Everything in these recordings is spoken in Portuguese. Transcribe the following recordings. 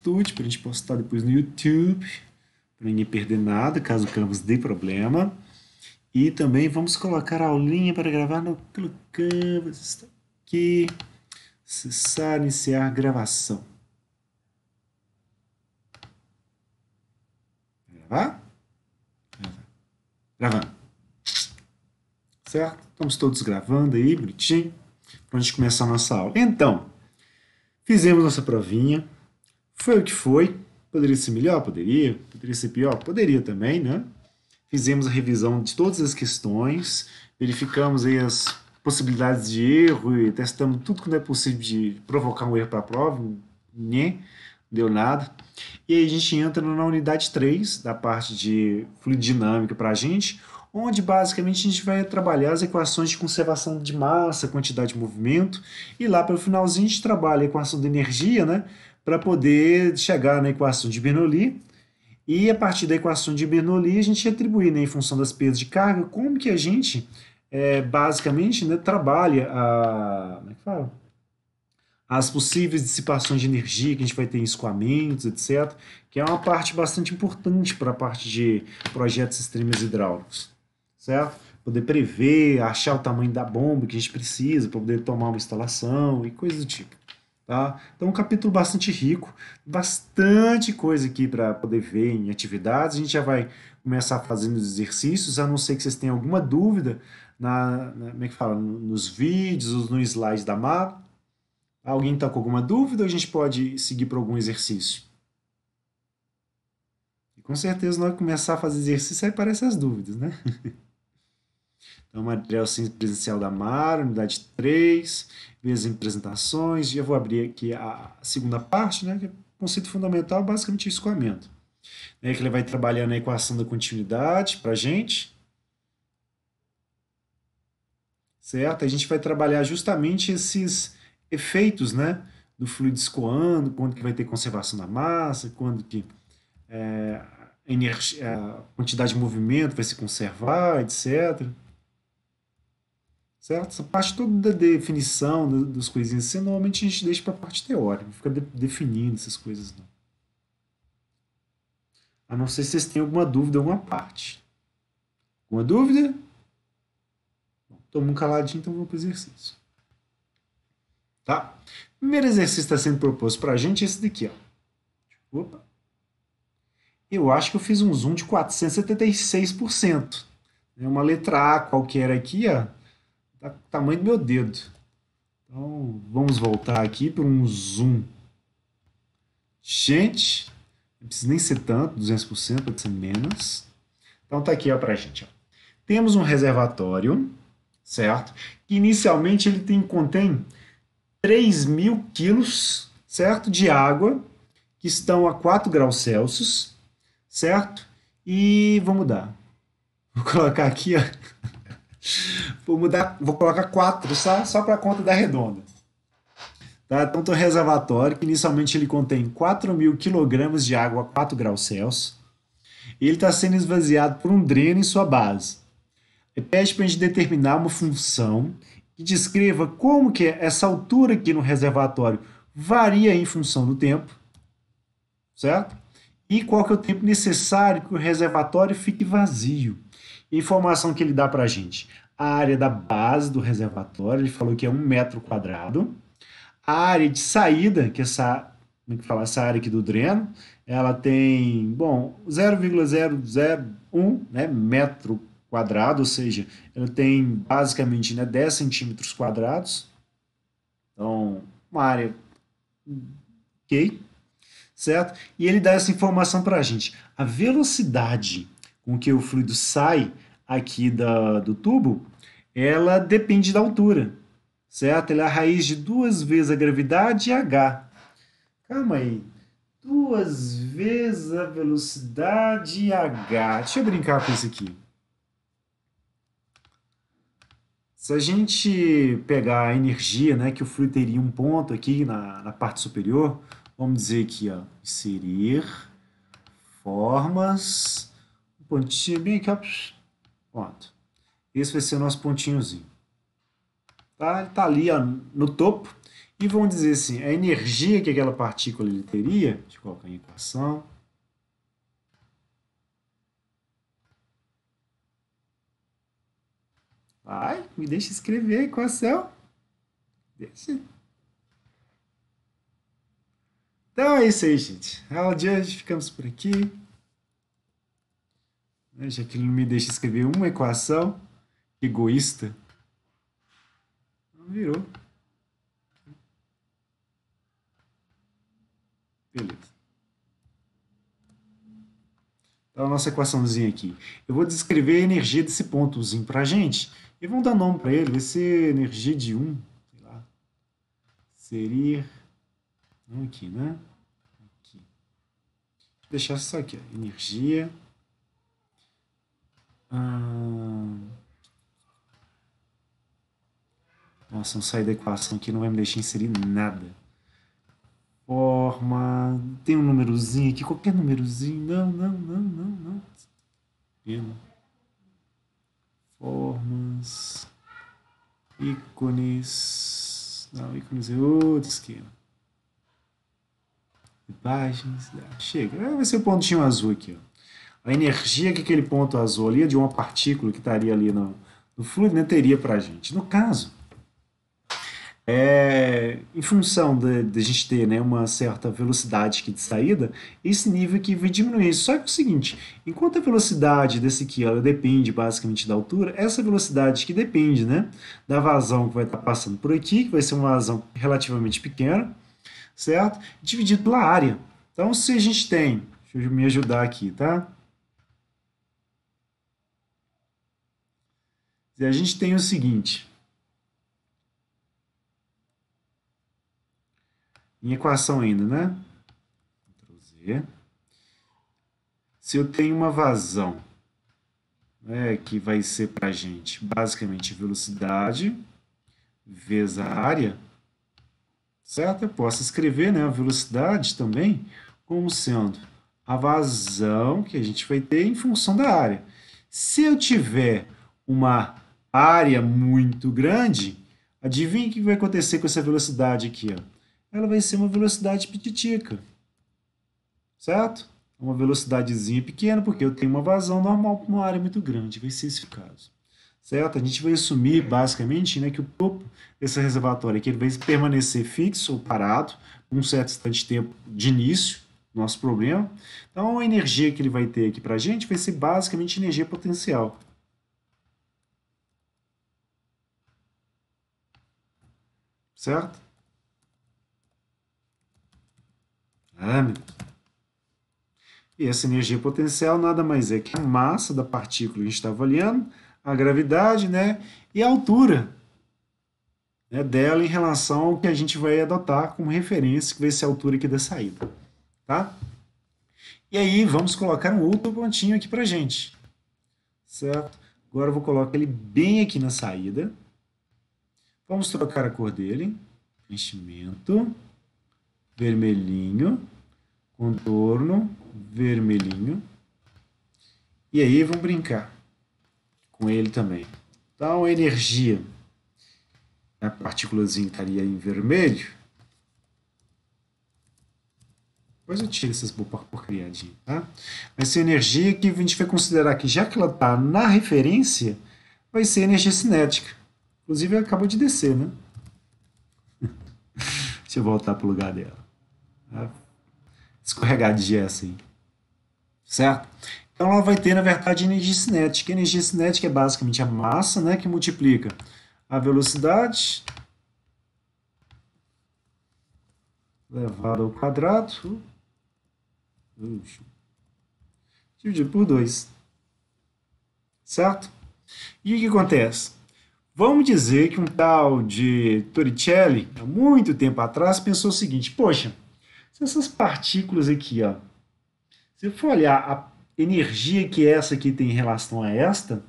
estúdio para a gente postar depois no YouTube, para ninguém perder nada, caso o Canvas dê problema. E também vamos colocar a aulinha para gravar pelo Canvas. Está aqui. Acessar, iniciar gravação. Gravar? Gravando. Certo? Estamos todos gravando aí, bonitinho, para a gente começar a nossa aula. Então, fizemos nossa provinha. Foi o que foi. Poderia ser melhor? Poderia. Poderia ser pior? Poderia também, né? Fizemos a revisão de todas as questões, verificamos aí as possibilidades de erro e testamos tudo que não é possível de provocar um erro para a prova, nem deu nada. E aí a gente entra na unidade 3, da parte de fluidodinâmica para a gente, onde basicamente a gente vai trabalhar as equações de conservação de massa, quantidade de movimento, e lá pelo finalzinho a gente trabalha a equação de energia, né, para poder chegar na equação de Bernoulli. E a partir da equação de Bernoulli, a gente atribui, né, em função das perdas de carga, como que a gente, basicamente, né, trabalha como é que fala? As possíveis dissipações de energia que a gente vai ter em escoamentos, etc., que é uma parte bastante importante para a parte de projetos de sistemas hidráulicos, certo? Poder prever, achar o tamanho da bomba que a gente precisa para poder tomar uma instalação e coisas do tipo. Tá? Então, um capítulo bastante rico, bastante coisa aqui para poder ver em atividades. A gente já vai começar fazendo os exercícios, a não ser que vocês tenham alguma dúvida como é que fala, nos vídeos ou no slide da mapa. Alguém está com alguma dúvida ou a gente pode seguir para algum exercício? E com certeza, na hora que começar a fazer exercício, aí aparecem as dúvidas, né? Então, material ciência presencial da Mara, unidade 3, vezes em apresentações. Já vou abrir aqui a segunda parte, né? Que é o conceito fundamental, basicamente o escoamento. Que ele vai trabalhar na equação da continuidade para a gente. Certo? A gente vai trabalhar justamente esses efeitos, né? Do fluido escoando, quando que vai ter conservação da massa, quando que a quantidade de movimento vai se conservar, etc. Certo? Essa parte toda da definição das coisinhas assim, normalmente a gente deixa para a parte teórica, não fica definindo essas coisas não. A não ser se vocês têm alguma dúvida em alguma parte. Alguma dúvida? Estou muito caladinho, então vamos para o exercício. Tá? O primeiro exercício está sendo proposto para a gente é esse daqui. Ó. Opa. Eu acho que eu fiz um zoom de 476%. É uma letra A qualquer aqui, ó. Tá com o tamanho do meu dedo. Então, vamos voltar aqui para um zoom. Gente, não precisa nem ser tanto, 200%, pode ser menos. Então, tá aqui para a gente. Ó. Temos um reservatório, certo? Que inicialmente ele contém 3.000 quilos, certo? De água, que estão a 4 graus Celsius, certo? E vou mudar. Vou colocar aqui, ó. Vou colocar 4, só para a conta da redonda. Tá? Então, tem um reservatório que inicialmente ele contém 4.000 kg de água a 4 graus Celsius. E ele está sendo esvaziado por um dreno em sua base. Ele pede para a gente determinar uma função que descreva como que essa altura aqui no reservatório varia em função do tempo, certo? E qual que é o tempo necessário que o reservatório fique vazio. Informação que ele dá para a gente. A área da base do reservatório, ele falou que é 1 metro quadrado. A área de saída, que essa área aqui do dreno, ela tem, 0,001, né, metro quadrado, ou seja, ela tem basicamente, né, 10 centímetros quadrados. Então, uma área ok, certo? E ele dá essa informação para a gente. A velocidade com que o fluido sai aqui do tubo, ela depende da altura, certo? Ela é a raiz de 2 vezes a gravidade h. Calma aí. 2 vezes a velocidade h. Deixa eu brincar com isso aqui. Se a gente pegar a energia, né, que o fluido teria um ponto aqui na parte superior, vamos dizer aqui, ó, inserir formas, um pontinho bem aqui, ó, pronto. Esse vai ser o nosso pontinhozinho. Tá? Ele está ali, ó, no topo. e vão dizer assim, a energia que aquela partícula ele teria, deixa eu colocar em equação, vai, me deixa escrever a equação, deixa. Então é isso aí, gente. A aula de hoje ficamos por aqui. Já que ele não me deixa escrever uma equação, egoísta, não virou. Beleza. Então, a nossa equaçãozinha aqui. Eu vou descrever a energia desse pontozinho para a gente. E vamos dar nome para ele. Vai ser energia de 1. Sei lá. Seria... Não aqui, né? Aqui. Vou deixar só aqui. Ó. Energia... Nossa, não sair da equação aqui não vai me deixar inserir nada. Forma... Tem um númerozinho aqui. Qualquer númerozinho. Não. Pena. Formas... Ícones... Não, ícones é outro esquema. Imagens... Chega. Vai ser o pontinho azul aqui, ó. A energia que aquele ponto azul ali, de uma partícula que estaria ali no fluido, né, teria para a gente. No caso, em função de a gente ter, né, uma certa velocidade aqui de saída, esse nível aqui vai diminuir. Só que é o seguinte, enquanto a velocidade desse aqui ela depende basicamente da altura, essa velocidade que depende, né, da vazão que vai estar passando por aqui, que vai ser uma vazão relativamente pequena, certo? Dividido pela área. Então, se a gente tem, deixa eu me ajudar aqui, tá? E a gente tem o seguinte, em equação ainda, né? Ctrl+Z. Se eu tenho uma vazão, né, que vai ser para a gente basicamente velocidade vezes a área, certo? Eu posso escrever, né, a velocidade também como sendo a vazão que a gente vai ter em função da área. Se eu tiver uma área muito grande, adivinha o que vai acontecer com essa velocidade aqui? Ó? Ela vai ser uma velocidade pititica, certo? Uma velocidadezinha pequena, porque eu tenho uma vazão normal para uma área muito grande, vai ser esse o caso. Certo? A gente vai assumir, basicamente, né, que o topo desse reservatório aqui ele vai permanecer fixo ou parado por um certo instante de tempo de início, nosso problema. Então, a energia que ele vai ter aqui para a gente vai ser basicamente energia potencial. Certo? Meu Deus. E essa energia potencial nada mais é que a massa da partícula que a gente está avaliando, a gravidade, né, e a altura, né, dela em relação ao que a gente vai adotar como referência, que vai ser a altura aqui da saída. Tá? E aí vamos colocar um outro pontinho aqui para gente. Certo? Agora eu vou colocar ele bem aqui na saída. Vamos trocar a cor dele. Preenchimento. Vermelhinho. Contorno. Vermelhinho. E aí vamos brincar com ele também. Então a energia, a partículazinha estaria em vermelho. Depois eu tiro essas porcariadinhas, tá? Vai ser energia que a gente vai considerar que, já que ela está na referência, vai ser energia cinética. Inclusive, ela acabou de descer, né? Deixa eu voltar para o lugar dela. Escorregadinha assim. Certo? Então, ela vai ter, na verdade, energia cinética. A energia cinética é basicamente a massa, né, que multiplica a velocidade elevado ao quadrado dividido por 2. Certo? E o que acontece? Vamos dizer que um tal de Torricelli, há muito tempo atrás, pensou o seguinte, poxa, se essas partículas aqui, ó, se eu for olhar a energia que essa aqui tem em relação a esta,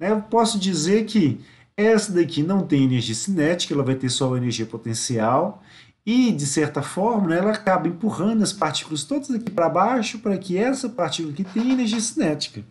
né, eu posso dizer que essa daqui não tem energia cinética, ela vai ter só energia potencial, e, de certa forma, né, ela acaba empurrando as partículas todas aqui para baixo para que essa partícula aqui tenha energia cinética.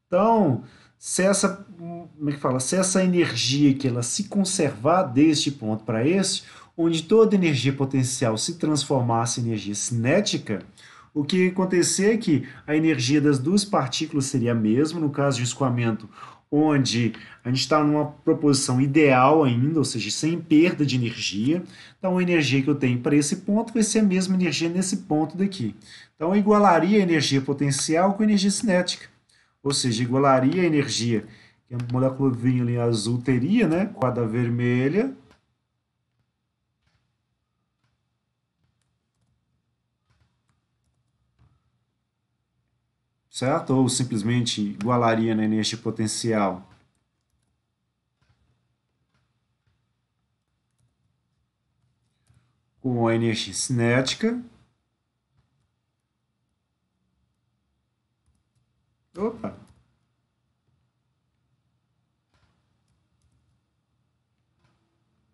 Então, se essa, como é que fala? Se essa energia que ela se conservar deste ponto para esse, onde toda energia potencial se transformasse em energia cinética, o que ia acontecer é que a energia das duas partículas seria a mesma, no caso de escoamento, onde a gente está numa proposição ideal ainda, ou seja, sem perda de energia. Então, a energia que eu tenho para esse ponto vai ser a mesma energia nesse ponto daqui. Então, eu igualaria a energia potencial com a energia cinética, ou seja, igualaria a energia que a molécula ali azul teria, né, com a da vermelha, certo? Ou simplesmente igualaria na energia potencial com a energia cinética. Opa!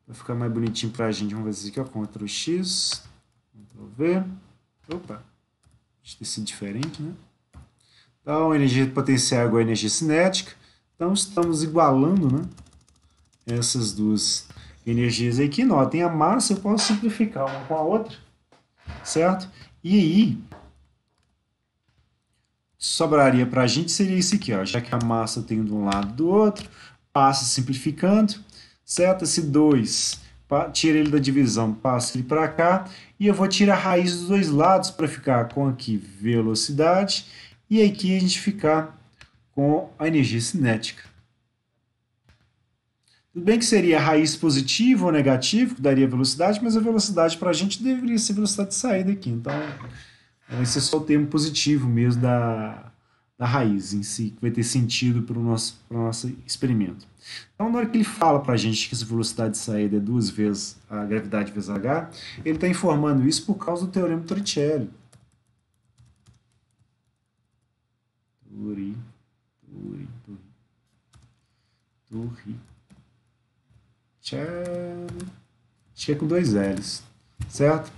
Vai ficar mais bonitinho para a gente. Vamos ver isso aqui, ó. Ctrl X, Ctrl V. Opa! Deixa eu ter sido diferente, né? Então, energia potencial é igual a energia cinética. Então, estamos igualando, né, essas duas energias aqui. Notem, a massa eu posso simplificar uma com a outra, certo? E aí, sobraria para a gente seria isso aqui, ó, já que a massa tem de um lado e do outro, passa simplificando, certo? Esse 2, tira ele da divisão, passa ele para cá, e eu vou tirar a raiz dos dois lados para ficar com aqui velocidade, e aqui a gente ficar com a energia cinética. Tudo bem que seria a raiz positiva ou negativa, que daria velocidade, mas a velocidade para a gente deveria ser velocidade de saída aqui. Então, vai ser só o termo positivo mesmo da raiz em si, que vai ter sentido para o nosso experimento. Então, na hora que ele fala para a gente que essa velocidade de saída é 2 vezes a gravidade vezes h, ele está informando isso por causa do teorema de Torricelli. Acho que é com 2 L's, certo?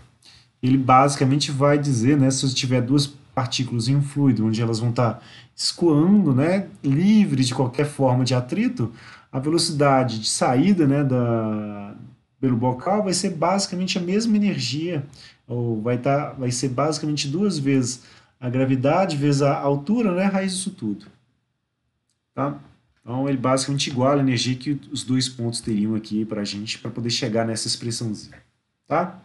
Ele basicamente vai dizer, né, se você tiver duas partículas em um fluido, onde elas vão estar escoando, né, livres de qualquer forma de atrito, a velocidade de saída, né, pelo bocal vai ser basicamente a mesma energia, ou vai ser basicamente 2 vezes a gravidade vezes a altura, né, a raiz disso tudo. Tá? Então ele basicamente iguala a energia que os dois pontos teriam aqui para a gente, para poder chegar nessa expressãozinha. Tá?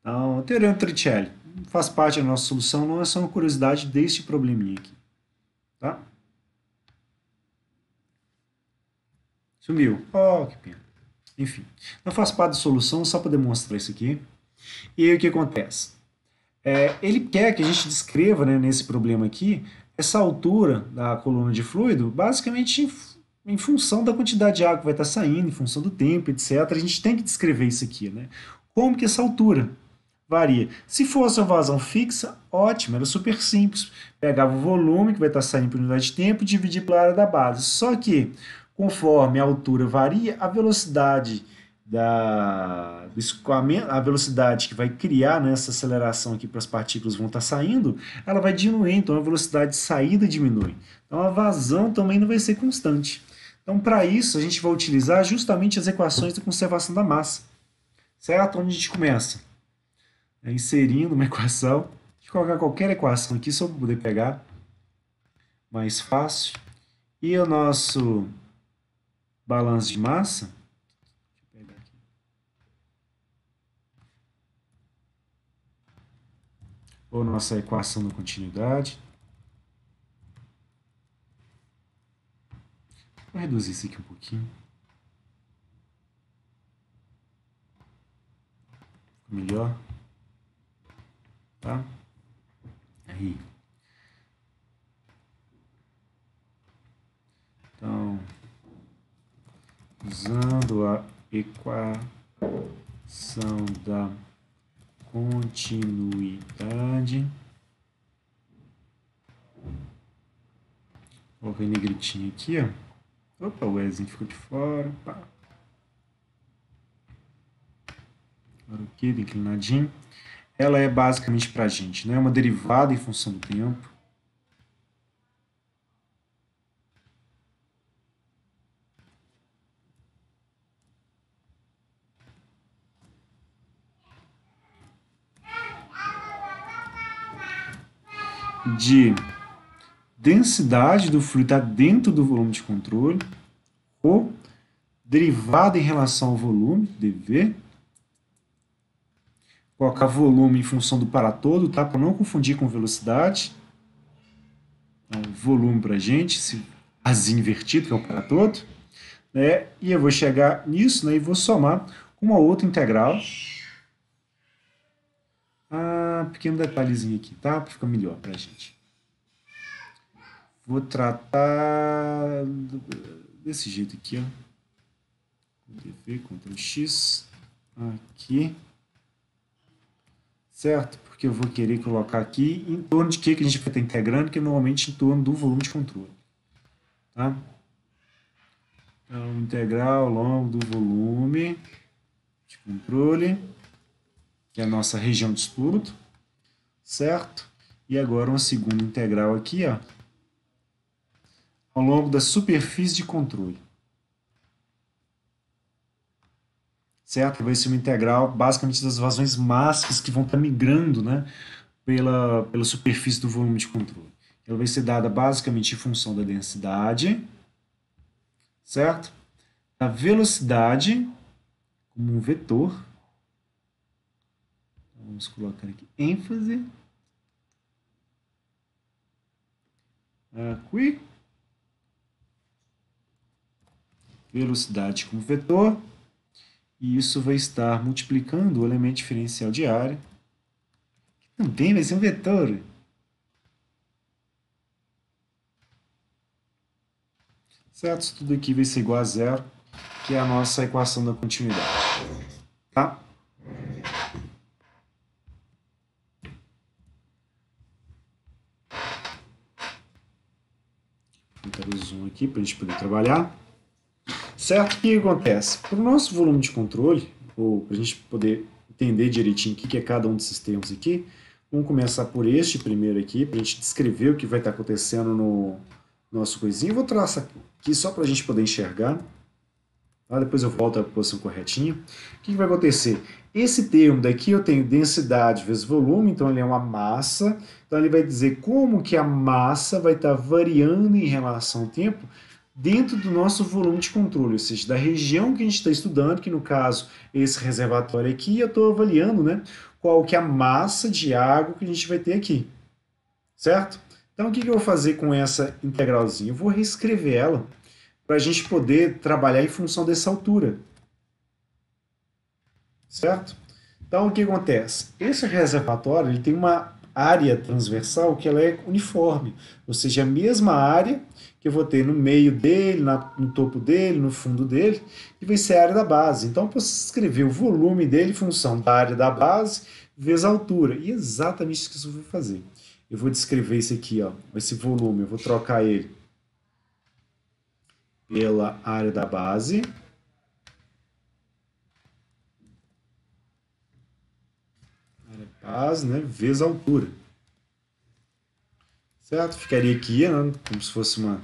Então, o teorema de Torricelli faz parte da nossa solução, não é só uma curiosidade deste probleminha aqui. Tá? Sumiu. Oh, que pena. Enfim, não faz parte da solução, só para demonstrar isso aqui. E aí o que acontece? Ele quer que a gente descreva, né, nesse problema aqui, essa altura da coluna de fluido, basicamente em função da quantidade de água que vai estar saindo, em função do tempo, etc. A gente tem que descrever isso aqui, né? Como que essa altura varia? Se fosse uma vazão fixa, ótimo, era super simples. Pegava o volume que vai estar saindo por unidade de tempo e dividir pela área da base. Só que, conforme a altura varia, a velocidade do escoamento, a velocidade que vai criar nessa aceleração aqui para as partículas vão estar saindo, ela vai diminuir, então a velocidade de saída diminui. Então a vazão também não vai ser constante. Então, para isso, a gente vai utilizar justamente as equações da conservação da massa. Certo? Onde a gente começa? Inserindo uma equação. Deixa eu colocar qualquer equação aqui, só para poder pegar. Mais fácil. E o nosso balanço de massa. Ou nossa equação da continuidade. Vou reduzir isso aqui um pouquinho. Melhor. Tá? Aí. Então, usando a equação da continuidade. Coloquei negritinho aqui, ó. Opa, o Ezinho ficou de fora. Pá. Agora aqui, inclinadinho. Ela é basicamente para a gente, né? Uma derivada em função do tempo. de densidade do fluido está dentro do volume de controle, ou derivada em relação ao volume, dV. Colocar volume em função do para todo, tá? Para não confundir com velocidade. Então, volume para a gente, esse azinho invertido, que é o para todo. Né? E eu vou chegar nisso, né, e vou somar com uma outra integral. Pequeno detalhezinho aqui, tá? Para ficar melhor para a gente. Vou tratar desse jeito aqui, ó. Ctrl+V, Ctrl+X, aqui. Certo? Porque eu vou querer colocar aqui em torno de que a gente vai estar integrando, que é normalmente em torno do volume de controle. Tá? Então, integral ao longo do volume de controle, que é a nossa região de estudo. Certo? E agora uma segunda integral aqui, ó, ao longo da superfície de controle. Certo? Vai ser uma integral basicamente das vazões máximas que vão estar migrando, né, pela superfície do volume de controle. Ela vai ser dada basicamente em função da densidade, certo? Da velocidade, como um vetor. Vamos colocar aqui ênfase. Aqui. Velocidade como vetor. E isso vai estar multiplicando o elemento diferencial de área, que também vai ser um vetor. Certo? Isso tudo aqui vai ser igual a zero, que é a nossa equação da continuidade. Tá? Vou dar o zoom aqui para a gente poder trabalhar. Certo? O que acontece? Para o nosso volume de controle, ou para a gente poder entender direitinho o que é cada um desses termos aqui, vamos começar por este primeiro aqui, para a gente descrever o que vai estar acontecendo no nosso coisinho. Eu vou traçar aqui só para a gente poder enxergar. Tá? Depois eu volto à posição corretinha. O que vai acontecer? Esse termo daqui eu tenho densidade vezes volume, então ele é uma massa. Então ele vai dizer como que a massa vai estar variando em relação ao tempo dentro do nosso volume de controle, ou seja, da região que a gente está estudando, que no caso, esse reservatório aqui, eu estou avaliando, né, qual que é a massa de água que a gente vai ter aqui, certo? Então, o que eu vou fazer com essa integralzinha? Eu vou reescrever ela para a gente poder trabalhar em função dessa altura, certo? Então, o que acontece? Esse reservatório ele tem uma área transversal que ela é uniforme, ou seja, a mesma área que eu vou ter no meio dele, no topo dele, no fundo dele, e vai ser a área da base. Então, eu posso escrever o volume dele em função da área da base vezes a altura. E é exatamente isso que eu vou fazer. Eu vou descrever esse aqui, ó, esse volume, eu vou trocar ele pela área da base. Área base, né, vezes a altura. Certo? Ficaria aqui, né, como se fosse uma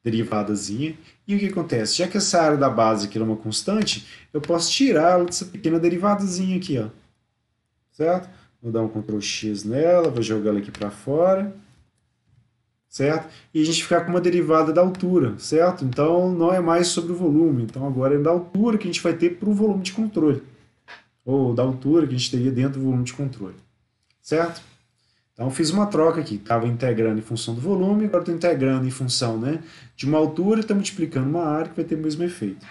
derivadazinha. E o que acontece? Já que essa área da base aqui é uma constante, eu posso tirá-la dessa pequena derivadazinha aqui, ó. Certo? Vou dar um Ctrl X nela, vou jogar ela aqui para fora. Certo? E a gente ficar com uma derivada da altura, certo? Então não é mais sobre o volume, então agora é da altura que a gente vai ter para o volume de controle. Ou da altura que a gente teria dentro do volume de controle. Certo? Então, fiz uma troca aqui, estava integrando em função do volume, agora estou integrando em função, né, de uma altura e estou multiplicando uma área que vai ter o mesmo efeito.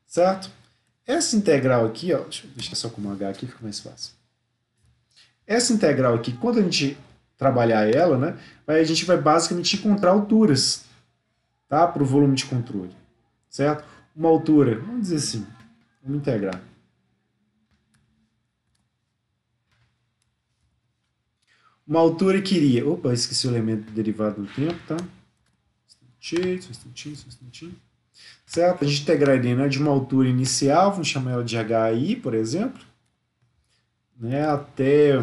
Certo? Essa integral aqui, ó, deixa eu deixar só com um H aqui, fica mais fácil. Essa integral aqui, quando a gente trabalhar ela, né, a gente vai basicamente encontrar alturas, tá, para o volume de controle. Certo? Uma altura, vamos dizer assim, vamos integrar. Uma altura que iria... Opa, esqueci o elemento derivado do tempo, tá? Só um instantinho. Certo? A gente integraria, né, de uma altura inicial, vamos chamar ela de HI, por exemplo, né, até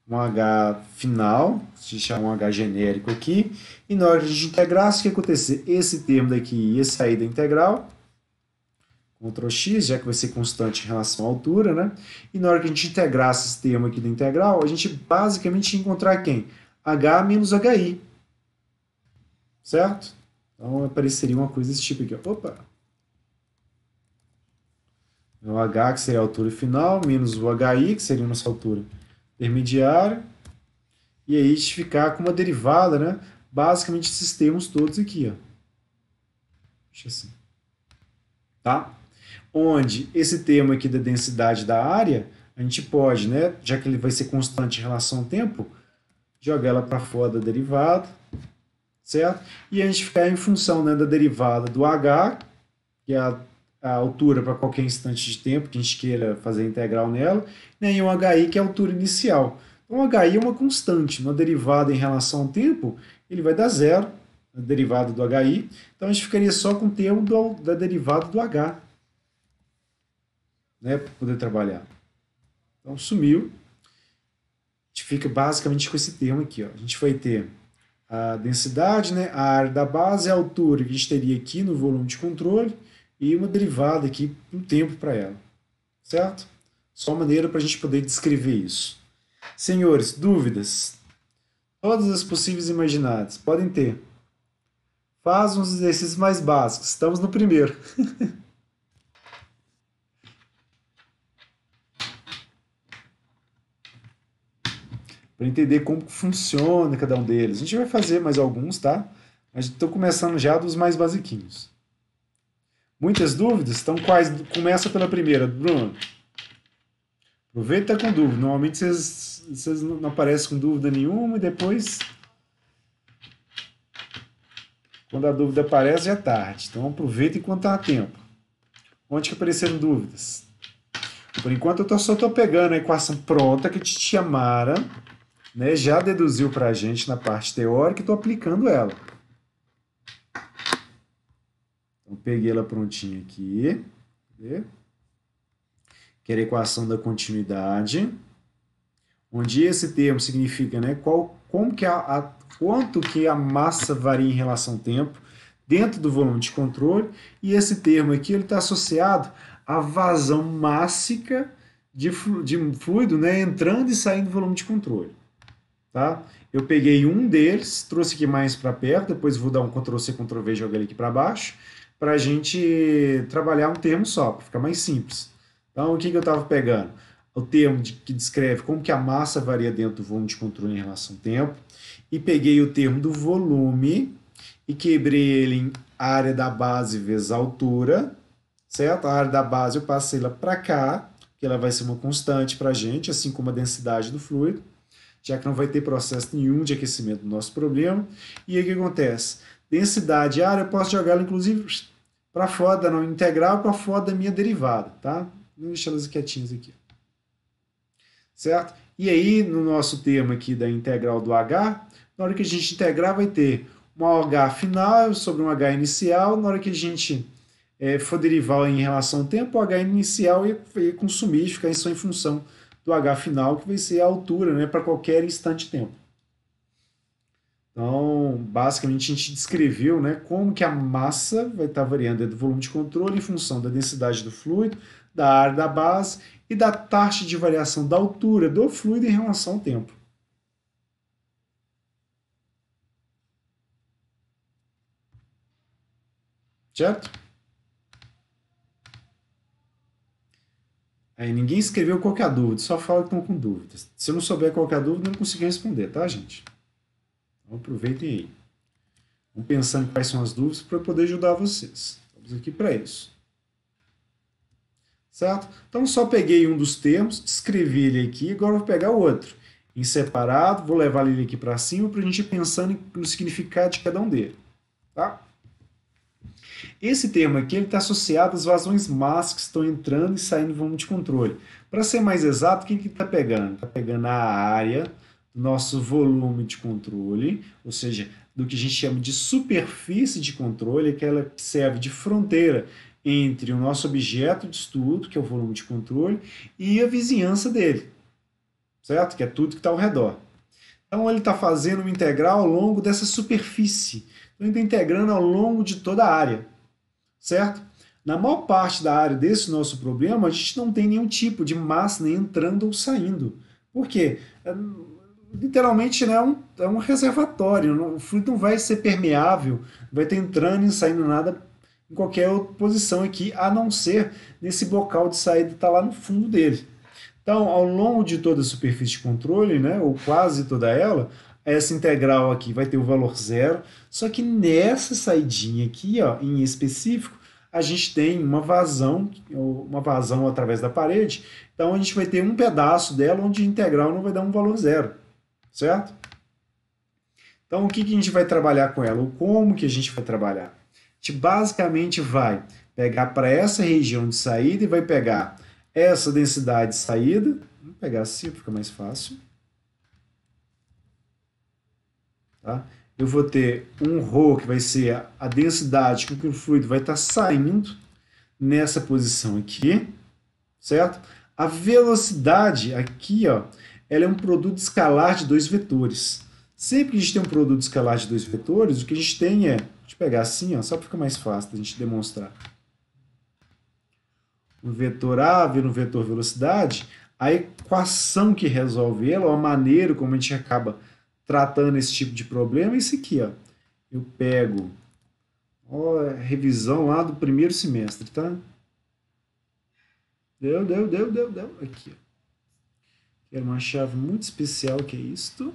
um H final, se chama um H genérico aqui, e na hora que a gente integrasse, o que ia acontecer? Esse termo daqui ia sair da integral, Ctrl X, já que vai ser constante em relação à altura, né? E na hora que a gente integrar esse termo aqui da integral, a gente basicamente ia encontrar quem? H menos HI. Certo? Então apareceria uma coisa desse tipo aqui. Ó. Opa! O H, que seria a altura final, menos o HI, que seria a nossa altura intermediária. E aí a gente ficar com uma derivada, né? Basicamente esses termos todos aqui, ó. Deixa assim. Tá? Onde esse termo aqui da densidade da área, a gente pode, né, já que ele vai ser constante em relação ao tempo, jogar ela para fora da derivada, certo? E a gente ficar em função, né, da derivada do h, que é a altura para qualquer instante de tempo que a gente queira fazer a integral nela, né, e um hi, que é a altura inicial. Então, o hi é uma constante, uma derivada em relação ao tempo, ele vai dar zero, a derivada do hi, então a gente ficaria só com o termo da derivada do h, né, para poder trabalhar. Então, sumiu. A gente fica basicamente com esse termo aqui. Ó. A gente vai ter a densidade, né, a área da base, a altura que a gente teria aqui no volume de controle e uma derivada aqui no tempo para ela. Certo? Só maneira para a gente poder descrever isso. Senhores, dúvidas? Todas as possíveis e imaginadas. Podem ter. Faz uns exercícios mais básicos. Estamos no primeiro. Para entender como funciona cada um deles. A gente vai fazer mais alguns, tá? Mas estou começando já dos mais basiquinhos. Muitas dúvidas? Então, quais? Começa pela primeira, Bruno. Aproveita e tá com dúvida. Normalmente vocês não aparecem com dúvida nenhuma e depois, quando a dúvida aparece, já é tarde. Então, aproveita enquanto está a tempo. Onde que apareceram dúvidas? Por enquanto, eu só estou pegando a equação pronta que a Titia Mara, né, já deduziu para a gente na parte teórica e estou aplicando ela. Então, peguei ela prontinha aqui. Que era a equação da continuidade, onde esse termo significa, né, quanto que a massa varia em relação ao tempo dentro do volume de controle, e esse termo aqui está associado à vazão mássica de fluido, né, entrando e saindo do volume de controle. Tá? Eu peguei um deles, trouxe aqui mais para perto, depois vou dar um Ctrl+C, Ctrl+V e jogar ele aqui para baixo, para a gente trabalhar um termo só, para ficar mais simples. Então, o que eu estava pegando? O termo que descreve como que a massa varia dentro do volume de controle em relação ao tempo, e peguei o termo do volume e quebrei ele em área da base vezes a altura, certo? A área da base eu passei ela para cá, que ela vai ser uma constante para a gente, assim como a densidade do fluido, já que não vai ter processo nenhum de aquecimento do nosso problema. E aí o que acontece? Densidade e área eu posso jogar ela, inclusive, para fora da não integral, para fora da minha derivada, tá? Vou deixar elas quietinhas aqui. Certo? E aí, no nosso termo aqui da integral do h, na hora que a gente integrar, vai ter um h final sobre um h inicial. Na hora que a gente for derivar em relação ao tempo, o h inicial ia consumir, ficar só em função do h final, que vai ser a altura, né, para qualquer instante de tempo. Então, basicamente, a gente descreveu, né, como que a massa vai estar variando dentro do volume de controle em função da densidade do fluido, da área da base e da taxa de variação da altura do fluido em relação ao tempo. Certo? Aí ninguém escreveu qual que é a dúvida, só fala que estão com dúvidas. Se eu não souber qual que é a dúvida, eu não consegui responder, tá, gente? Então aproveitem aí. Vão pensando quais são as dúvidas para eu poder ajudar vocês. Estamos aqui para isso. Certo? Então só peguei um dos termos, escrevi ele aqui, agora eu vou pegar o outro. Em separado, vou levar ele aqui para cima para a gente ir pensando no significado de cada um dele. Tá? Esse termo aqui está associado às vazões massas que estão entrando e saindo do volume de controle. Para ser mais exato, o que está pegando? Está pegando a área do nosso volume de controle, ou seja, do que a gente chama de superfície de controle, aquela que serve de fronteira entre o nosso objeto de estudo, que é o volume de controle, e a vizinhança dele, certo? Que é tudo que está ao redor. Então ele está fazendo uma integral ao longo dessa superfície. Então ele está integrando ao longo de toda a área, certo? Na maior parte da área desse nosso problema, a gente não tem nenhum tipo de massa nem entrando ou saindo. Por quê? Literalmente, né, é um reservatório. O fluido não vai ser permeável, vai ter entrando e saindo nada em qualquer outra posição aqui, a não ser nesse bocal de saída que está lá no fundo dele. Então, ao longo de toda a superfície de controle, né, ou quase toda ela, essa integral aqui vai ter o valor zero, só que nessa saidinha aqui, ó, em específico, a gente tem uma vazão através da parede, então a gente vai ter um pedaço dela onde a integral não vai dar um valor zero, certo? Então, o que, que a gente vai trabalhar com ela? Ou como que a gente vai trabalhar? A gente basicamente vai pegar para essa região de saída e vai pegar essa densidade de saída, vou pegar assim, fica mais fácil. Tá? Eu vou ter um ρ, que vai ser a densidade com que o fluido vai estar saindo nessa posição aqui, certo? A velocidade aqui, ó, ela é um produto escalar de dois vetores. Sempre que a gente tem um produto escalar de dois vetores, o que a gente tem é, deixa eu pegar assim, ó, só para ficar mais fácil da gente demonstrar. O vetor A vira um vetor velocidade, a equação que resolve ela, ou a maneira como a gente acaba tratando esse tipo de problema, é isso aqui, ó. Eu pego, ó, revisão lá do primeiro semestre, tá? Deu. Aqui, ó. Quero uma chave muito especial, que é isto.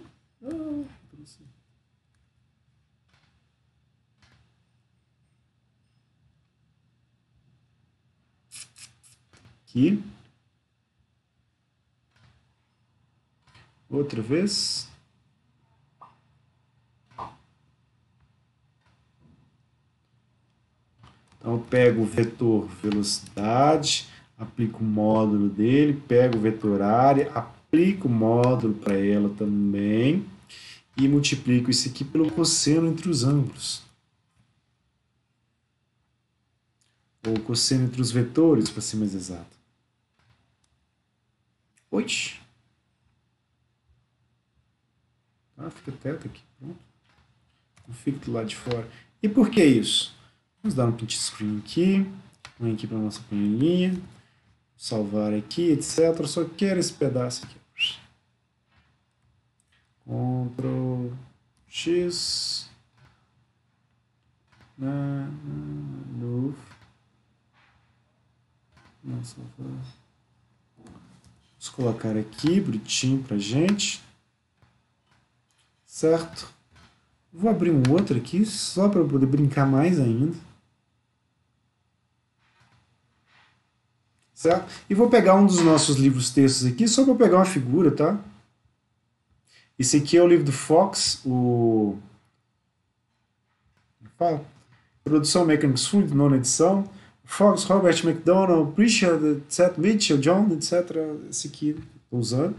Aqui. Outra vez. Então, eu pego o vetor velocidade, aplico o módulo dele, pego o vetor área, aplico o módulo para ela também e multiplico isso aqui pelo cosseno entre os ângulos. Ou cosseno entre os vetores, para ser mais exato. Oix! Ah, fica teto aqui, pronto. Não fica do lado de fora. E por que isso? Vamos dar um print screen aqui. Vem aqui para a nossa panelinha. Salvar aqui, etc. Eu só quero esse pedaço aqui. Ctrl X. Novo. Vamos colocar aqui, bonitinho pra gente. Certo? Vou abrir um outro aqui, só para poder brincar mais ainda. Certo? E vou pegar um dos nossos livros textos aqui, só para pegar uma figura, tá? Esse aqui é o livro do Fox, Produção Mechanics Fluid, nona edição. Fox, Robert McDonald, Richard, etc., Mitchell, John, etc. Esse aqui estou usando.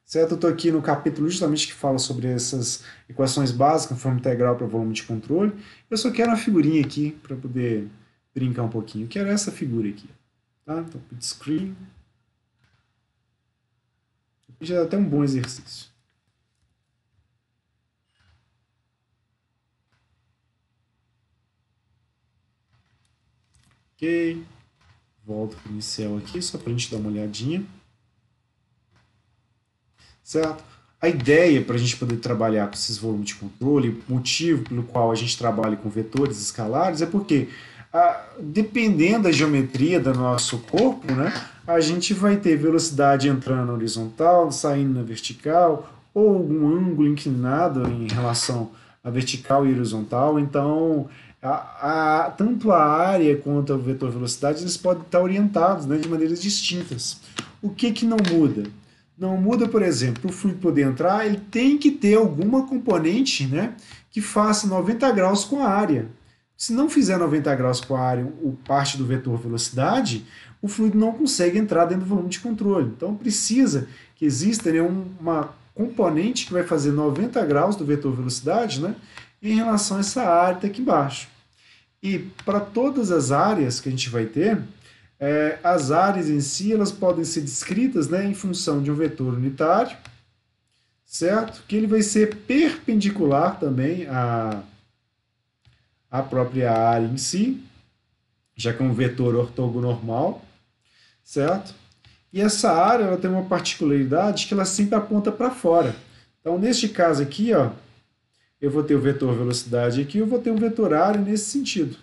Certo? Eu estou aqui no capítulo justamente que fala sobre essas equações básicas, forma integral para volume de controle. Eu só quero uma figurinha aqui para poder brincar um pouquinho. Eu quero essa figura aqui. Tá? Então, print screen. Já dá até um bom exercício. Ok. Volto para o inicial aqui, só para a gente dar uma olhadinha. Certo? A ideia para a gente poder trabalhar com esses volumes de controle, o motivo pelo qual a gente trabalha com vetores escalares, é porque, dependendo da geometria do nosso corpo, né, a gente vai ter velocidade entrando na horizontal, saindo na vertical, ou algum ângulo inclinado em relação à vertical e horizontal. Então, tanto a área quanto o vetor velocidade, eles podem estar orientados, né, de maneiras distintas. O que não muda? Não muda, por exemplo, para o fluido poder entrar, ele tem que ter alguma componente, né, que faça 90 graus com a área. Se não fizer 90 graus com a área, o parte do vetor velocidade, o fluido não consegue entrar dentro do volume de controle. Então precisa que exista, né, uma componente que vai fazer 90 graus do vetor velocidade, né, em relação a essa área aqui embaixo. E para todas as áreas que a gente vai ter, as áreas em si elas podem ser descritas, né, em função de um vetor unitário, certo? Que ele vai ser perpendicular também à própria área em si, já que é um vetor ortogonormal, certo? E essa área ela tem uma particularidade que ela sempre aponta para fora. Então, neste caso aqui, ó, eu vou ter o vetor velocidade aqui, eu vou ter um vetor área nesse sentido.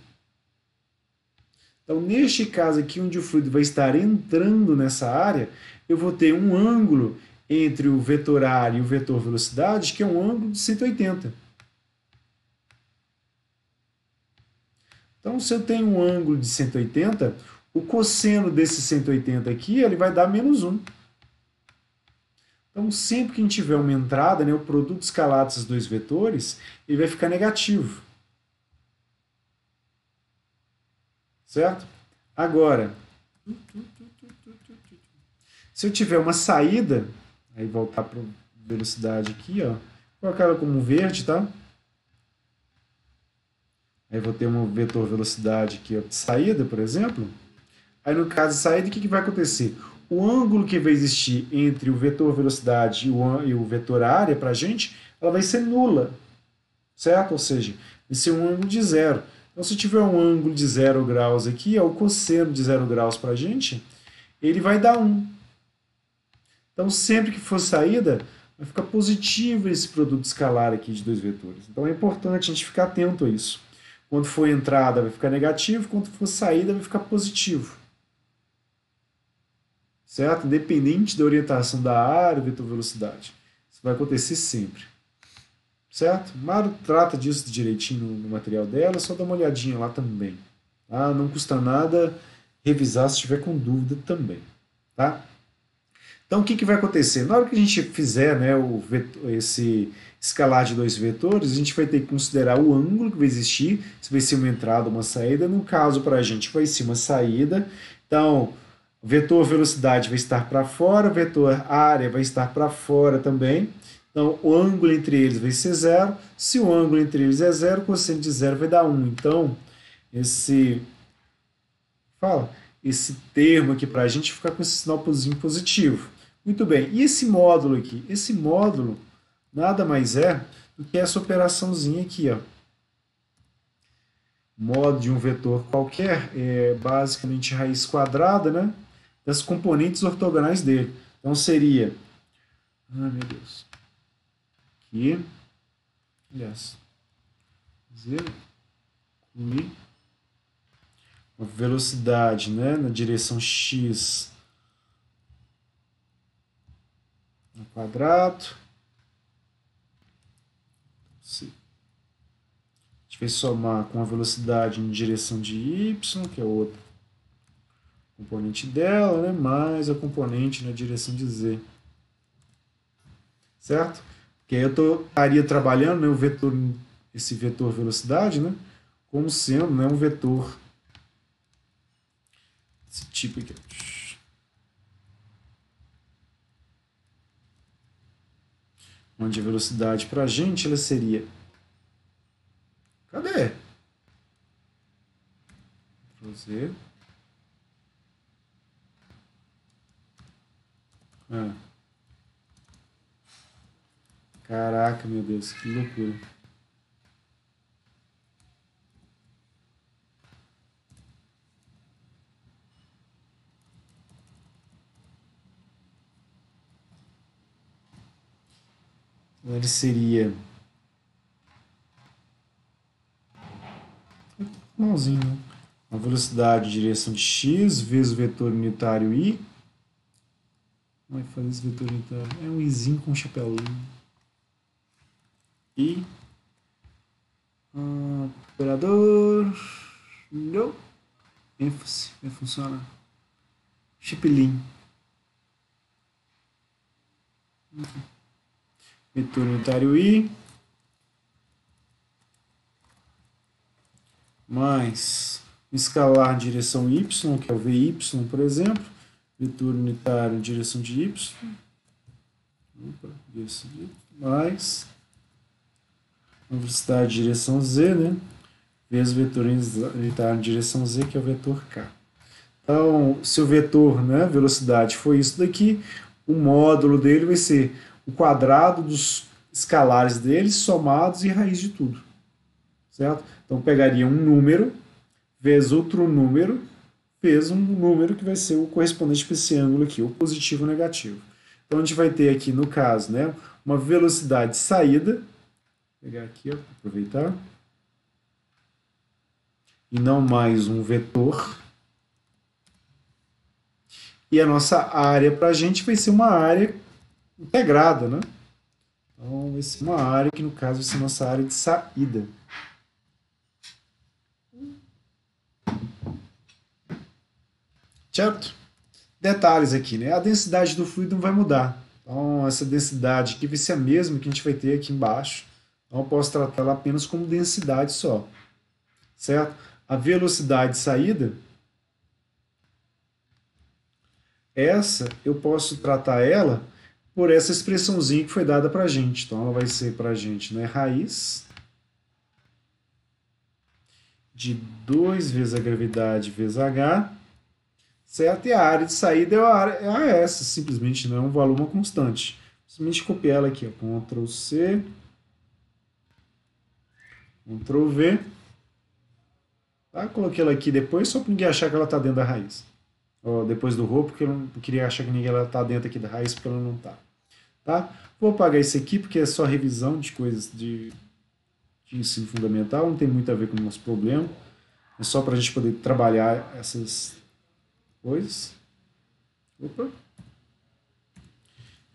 Então, neste caso aqui, onde o fluido vai estar entrando nessa área, eu vou ter um ângulo entre o vetor área e o vetor velocidade, que é um ângulo de 180. Então, se eu tenho um ângulo de 180, o cosseno desse 180 aqui, ele vai dar menos 1. Então, sempre que a gente tiver uma entrada, né, o produto escalar desses dois vetores, ele vai ficar negativo. Certo? Agora, se eu tiver uma saída, aí voltar para velocidade aqui, ó, colocar ela como verde, tá? Aí vou ter um vetor velocidade aqui, ó, de saída, por exemplo. Aí no caso de saída, o que vai acontecer? O ângulo que vai existir entre o vetor velocidade e o vetor área para a gente, ela vai ser nula, certo? Ou seja, vai ser um ângulo de zero. Então, se tiver um ângulo de 0 graus aqui, ó, o cosseno de 0 graus para a gente, ele vai dar 1. Então, sempre que for saída, vai ficar positivo esse produto escalar aqui de dois vetores. Então, é importante a gente ficar atento a isso. Quando for entrada, vai ficar negativo, quando for saída, vai ficar positivo. Certo? Independente da orientação da área, vetor velocidade. Isso vai acontecer sempre. Certo? Mário trata disso direitinho no material dela, só dá uma olhadinha lá também. Tá? Não custa nada revisar se tiver com dúvida também. Tá? Então, o que vai acontecer? Na hora que a gente fizer, né, esse escalar de dois vetores, a gente vai ter que considerar o ângulo que vai existir, se vai ser uma entrada ou uma saída. No caso, para a gente, vai ser uma saída. Então, o vetor velocidade vai estar para fora, o vetor área vai estar para fora também. Então, o ângulo entre eles vai ser zero. Se o ângulo entre eles é zero, o cosseno de zero vai dar 1. Então, esse termo aqui para a gente ficar com esse sinalzinho positivo. Muito bem. E esse módulo aqui? Esse módulo nada mais é do que essa operaçãozinha aqui, ó. Módulo de um vetor qualquer é basicamente raiz quadrada, né, das componentes ortogonais dele. Então, seria... Ai, meu Deus. Aqui, aliás, incluir uma velocidade, né, na direção x ao quadrado. A gente vai somar com a velocidade em direção de y, que é outra componente dela, né, mais a componente na direção de z. Certo? Porque aí eu estaria trabalhando, né, esse vetor velocidade, né, como sendo, né, um vetor desse tipo aqui. Onde a velocidade para a gente ela seria... Cadê? Fazer. Caraca, meu Deus, que loucura. Ele seria... Mãozinho, né? A velocidade de direção de x vezes o vetor unitário i. Como é que faz esse vetor unitário? É um izinho com um chapéuzinho. I. Operador. Não. ênfase. Vai funcionar. Chipilin. Vetor unitário i. Mais escalar em direção y, que é o VY, por exemplo. Vetor unitário em direção de y. Mais a velocidade de direção z, né, vezes o vetor unitário em direção z, que é o vetor k. Então, se o vetor, né, velocidade foi isso daqui, o módulo dele vai ser o quadrado dos escalares dele somados e raiz de tudo. Certo? Então, pegaria um número vezes outro número, vezes um número que vai ser o correspondente para esse ângulo aqui, o positivo ou negativo. Então, a gente vai ter aqui, no caso, né, uma velocidade de saída. Vou pegar aqui, ó, aproveitar. E não mais um vetor. E a nossa área para a gente vai ser uma área integrada, né? Então, vai ser uma área que, no caso, vai ser a nossa área de saída. Certo? Detalhes aqui, né? A densidade do fluido não vai mudar. Então, essa densidade aqui vai ser a mesma que a gente vai ter aqui embaixo. Então, eu posso tratá-la apenas como densidade só. Certo? A velocidade de saída, essa eu posso tratar ela por essa expressãozinha que foi dada para a gente. Então, ela vai ser para a gente, né, raiz de 2 vezes a gravidade vezes h, certo? E a área de saída é a essa, simplesmente, não é um valor, uma constante. Simplesmente copiar ela aqui, ó, Ctrl C, Ctrl V. Tá? Coloquei ela aqui depois, só para ninguém achar que ela está dentro da raiz. Ó, depois do rho, porque eu não queria achar que ninguém está dentro aqui da raiz, porque ela não está. Tá? Vou apagar isso aqui, porque é só revisão de coisas de ensino fundamental, não tem muito a ver com o nosso problema. É só para a gente poder trabalhar essas coisas. Opa.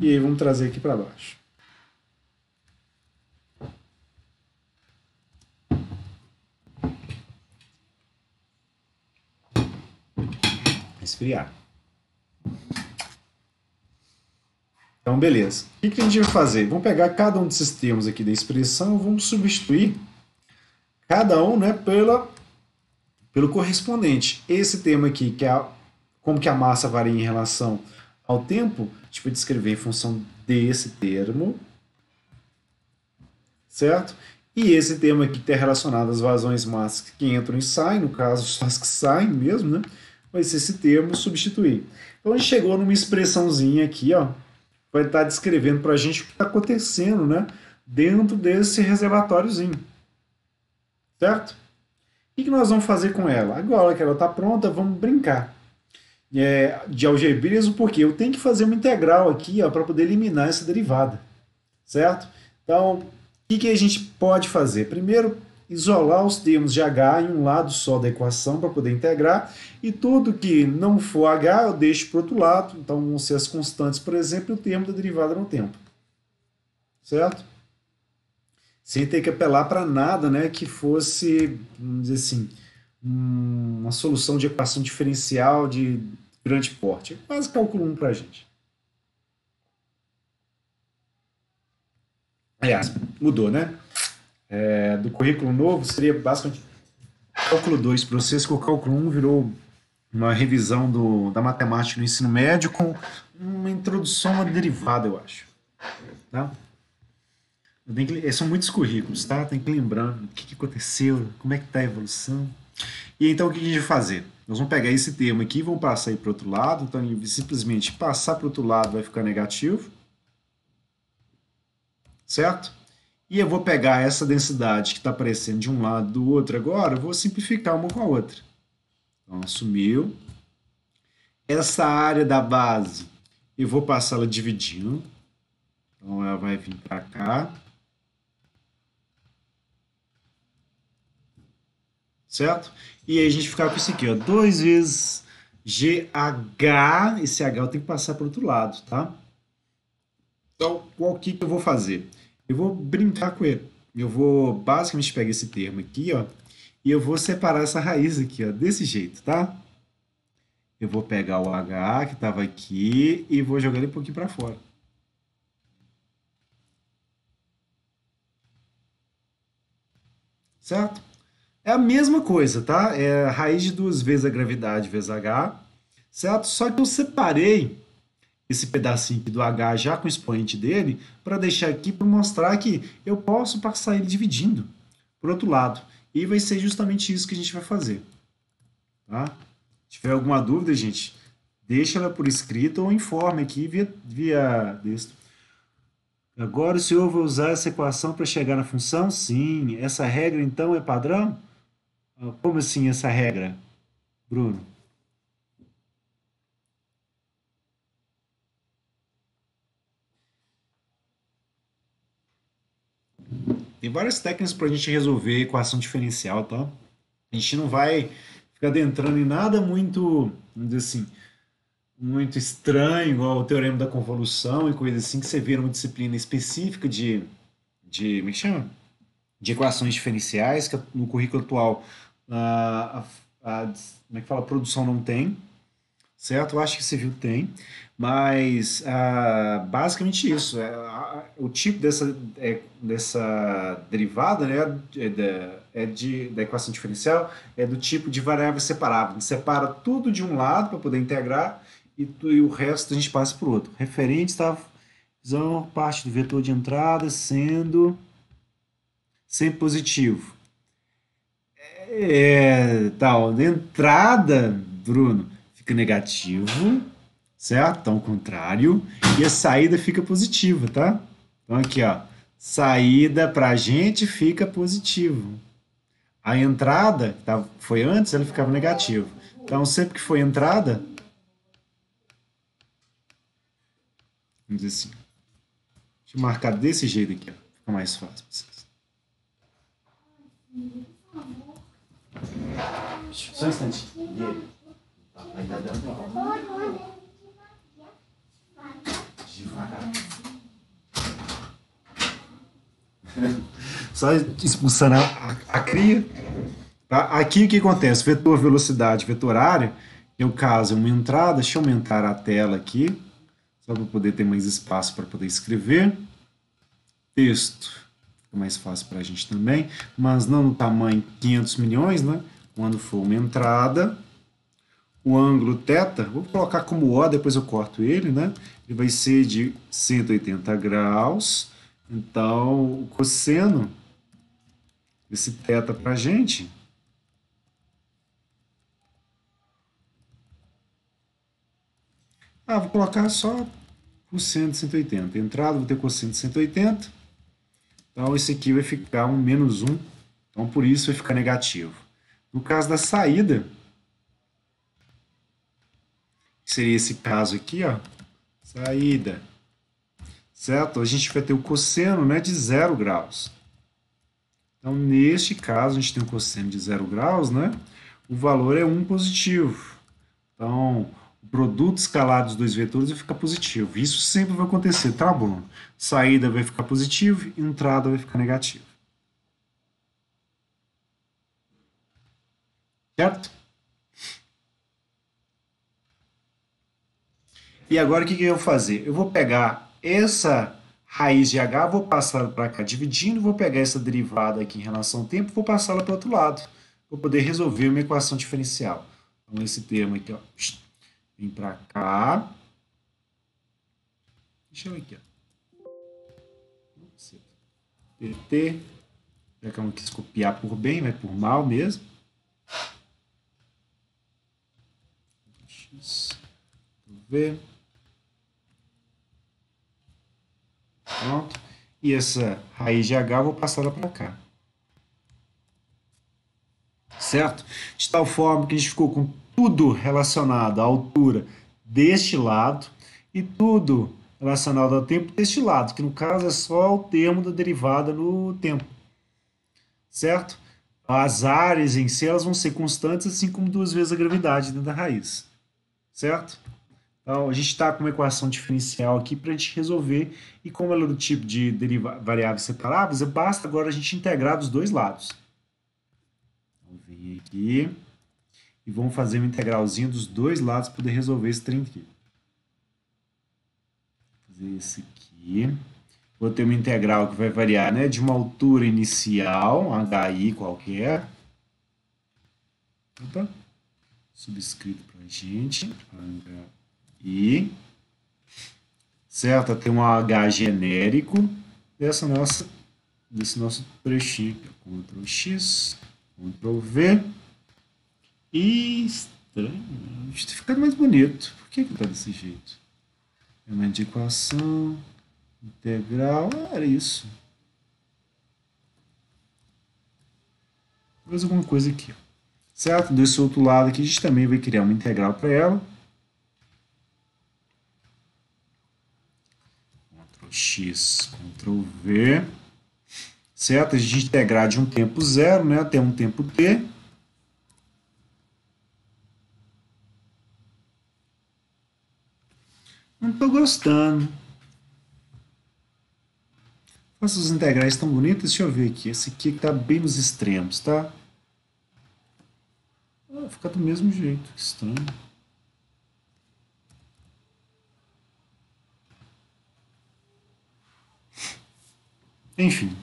E aí vamos trazer aqui para baixo. Esfriar. Então, beleza. O que a gente vai fazer? Vamos pegar cada um desses termos aqui da expressão e vamos substituir cada um, né, pelo correspondente. Esse termo aqui, que é como que a massa varia em relação ao tempo, a gente vai descrever em função desse termo, certo? E esse termo aqui que está relacionado às vazões mássicas que entram e saem, no caso, só as que saem mesmo, né? Vai ser esse termo substituir. Então, a gente chegou numa expressãozinha aqui, ó, vai estar descrevendo para a gente o que está acontecendo, né, dentro desse reservatóriozinho, certo? O que nós vamos fazer com ela? Agora que ela está pronta, vamos brincar de algebraismo, porque eu tenho que fazer uma integral aqui para poder eliminar essa derivada, certo? Então, o que a gente pode fazer? Primeiro, isolar os termos de h em um lado só da equação para poder integrar, e tudo que não for h eu deixo para o outro lado, então vão ser as constantes, por exemplo, e o termo da derivada no tempo, certo? Sem ter que apelar para nada, né, que fosse, vamos dizer assim, uma solução de equação diferencial de grande porte. É quase cálculo 1 para a gente. Aliás, mudou, né? Do currículo novo seria basicamente cálculo 2 para vocês, que o cálculo 1 virou uma revisão da matemática no ensino médio com uma introdução à derivada, eu acho. Tá? São muitos currículos, tá? Tem que ir lembrando o que aconteceu, como é que está a evolução. E então o que a gente vai fazer? Nós vamos pegar esse termo aqui e vamos passar para o outro lado. Então, simplesmente passar para o outro lado vai ficar negativo. Certo? E eu vou pegar essa densidade que está aparecendo de um lado e do outro agora, eu vou simplificar uma com a outra. Então, sumiu. Essa área da base, eu vou passar ela dividindo. Então, ela vai vir para cá. Certo? E aí a gente fica com isso aqui, ó, 2 vezes GH, esse H eu tenho que passar para o outro lado, tá? Então, o que eu vou fazer? Eu vou brincar com ele. Eu vou basicamente pegar esse termo aqui, ó, e eu vou separar essa raiz aqui, ó, desse jeito, tá? Eu vou pegar o H que estava aqui e vou jogar ele um pouquinho para fora. Certo? É a mesma coisa, tá? É a raiz de 2 vezes a gravidade vezes H, certo? Só que eu separei esse pedacinho aqui do H já com o expoente dele para deixar aqui para mostrar que eu posso passar ele dividindo por outro lado. E vai ser justamente isso que a gente vai fazer. Tá? Se tiver alguma dúvida, gente, deixa ela por escrito ou informe aqui via texto. Agora o senhor vai usar essa equação para chegar na função? Sim. Essa regra, então, é padrão? Como assim essa regra, Bruno? Tem várias técnicas para a gente resolver equação diferencial, tá? A gente não vai ficar adentrando em nada muito, vamos dizer assim, muito estranho, igual o teorema da convolução e coisa assim, que você vê numa disciplina específica como é que chama? De equações diferenciais, que no currículo atual como é que fala? A produção não tem, certo? Eu acho que civil tem, mas basicamente isso. O tipo dessa derivada, né, da equação diferencial é do tipo de variável separável. A gente separa tudo de um lado para poder integrar e o resto a gente passa para o outro. Referente está usando parte do vetor de entrada sendo sempre positivo. Tal, de entrada, Bruno, fica negativo, certo? Então, ao contrário. E a saída fica positiva, tá? Então, aqui, ó. Saída pra gente fica positivo. A entrada, que foi antes, ela ficava negativa. Então, sempre que foi entrada, vamos dizer assim. Deixa eu marcar desse jeito aqui, ó. Fica mais fácil pra vocês. Só um instantinho. Vai dar dando aula. Devagar. Só expulsando a cria. Tá? Aqui o que acontece? Vetor velocidade, vetor área. No caso, é uma entrada. Deixa eu aumentar a tela aqui, só para poder ter mais espaço para poder escrever. Texto. Fica mais fácil para a gente também, mas não no tamanho 500 milhões, né? Quando for uma entrada. O ângulo θ, vou colocar como O, depois eu corto ele, né? Ele vai ser de 180 graus. Então, o cosseno desse θ para a gente vou colocar só cosseno de 180. Entrada, vou ter cosseno de 180. Então, esse aqui vai ficar um menos 1. Então, por isso vai ficar negativo. No caso da saída, que seria esse caso aqui, ó. Saída. Certo? A gente vai ter o cosseno, né, de 0 graus. Então, neste caso, a gente tem um cosseno de 0 graus, né? O valor é 1 positivo. Então, o produto escalar dos dois vetores vai ficar positivo. Isso sempre vai acontecer, tá bom? Saída vai ficar positivo, entrada vai ficar negativo. Certo? E agora o que eu vou fazer? Eu vou pegar essa raiz de h, vou passar para cá dividindo, vou pegar essa derivada aqui em relação ao tempo, vou passá-la para o outro lado, para poder resolver uma equação diferencial. Então, esse termo aqui, ó, vem para cá. Deixa eu aqui, ó. PT, já que eu não quis copiar por bem, vai por mal mesmo. X, V. Pronto. E essa raiz de h eu vou passar ela para cá. Certo? De tal forma que a gente ficou com tudo relacionado à altura deste lado e tudo relacionado ao tempo deste lado, que no caso é só o termo da derivada no tempo. Certo? As áreas em si elas vão ser constantes, assim como 2 vezes a gravidade dentro da raiz. Certo? Então, a gente está com uma equação diferencial aqui para a gente resolver, e como ela é do tipo de variáveis separáveis, basta agora a gente integrar dos dois lados. Então, vem aqui e vamos fazer uma integralzinha dos dois lados para poder resolver esse trem aqui. Vou fazer esse aqui. Vou ter uma integral que vai variar, né, de uma altura inicial, HI qualquer. Opa, subscrito para a gente. HI. Certo? Tem um H genérico desse nosso trechinho aqui. Ctrl X, Ctrl V. E estranho, está ficando mais bonito. Por que está desse jeito? Elemento de equação, integral, era isso. Vou fazer alguma coisa aqui. Ó. certo? Desse outro lado aqui, a gente também vai criar uma integral para ela. Ctrl X, Ctrl V, certo? A gente integrar de um tempo zero, né, até um tempo t. Não estou gostando. Essas integrais tão bonitas. Deixa eu ver aqui. Esse aqui está bem nos extremos, tá? Ah, fica do mesmo jeito. Que estranho. Enfim.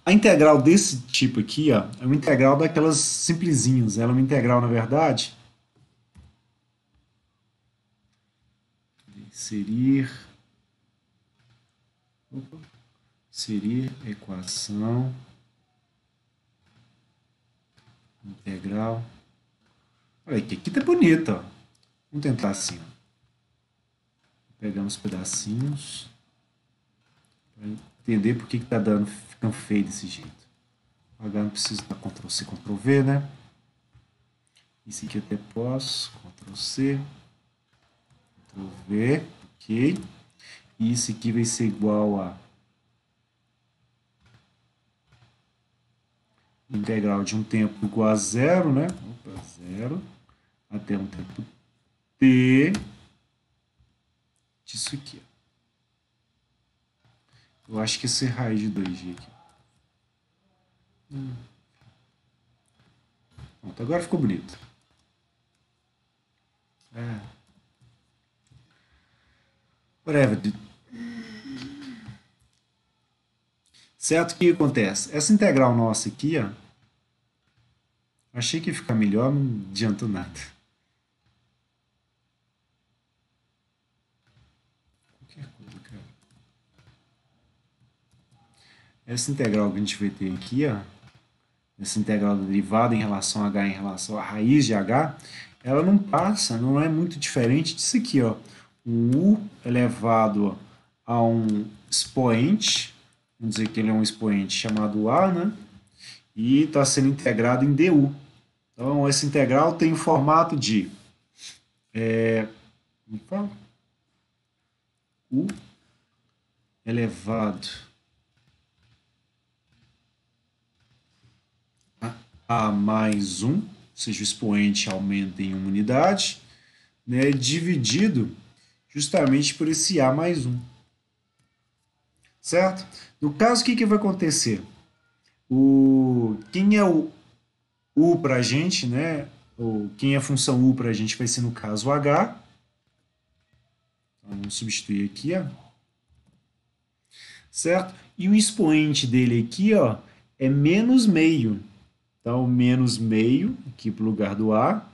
A integral desse tipo aqui, ó, é uma integral daquelas simplesinhas. Ela é uma integral, na verdade. Inserir. Opa. Inserir equação. Integral. Olha aqui, aqui tá bonito, ó. Vamos tentar assim, ó. Pegamos pedacinhos. Para entender por que tá dando, ficando feio desse jeito. H não precisa dar Ctrl C, Ctrl V, né? Isso aqui eu até posso. Ctrl C, Ctrl V, ok. E isso aqui vai ser igual a integral de um tempo igual a zero, né? Opa, zero. Até um tempo t disso aqui. Eu acho que esse é raiz de 2g aqui. Pronto, agora ficou bonito. Whatever. Certo? O que acontece? Essa integral nossa aqui, ó, achei que ia ficar melhor, não adiantou nada. Qualquer coisa, cara. Essa integral que a gente vai ter aqui, ó, essa integral da derivada em relação a h em relação à raiz de h, ela não passa, não é muito diferente disso aqui, ó. Um u elevado a um expoente, vamos dizer que ele é um expoente chamado a, né? E está sendo integrado em du. Então, essa integral tem o formato de u elevado a mais 1, ou seja, o expoente aumenta em uma unidade, né, dividido justamente por esse a mais 1. Certo? No caso, o que vai acontecer? Quem é o u para a gente, né? Ou quem é a função u para a gente vai ser, no caso, o h. Então, vamos substituir aqui, ó. Certo? E o expoente dele aqui, ó, é menos meio. Então, menos meio aqui para o lugar do a.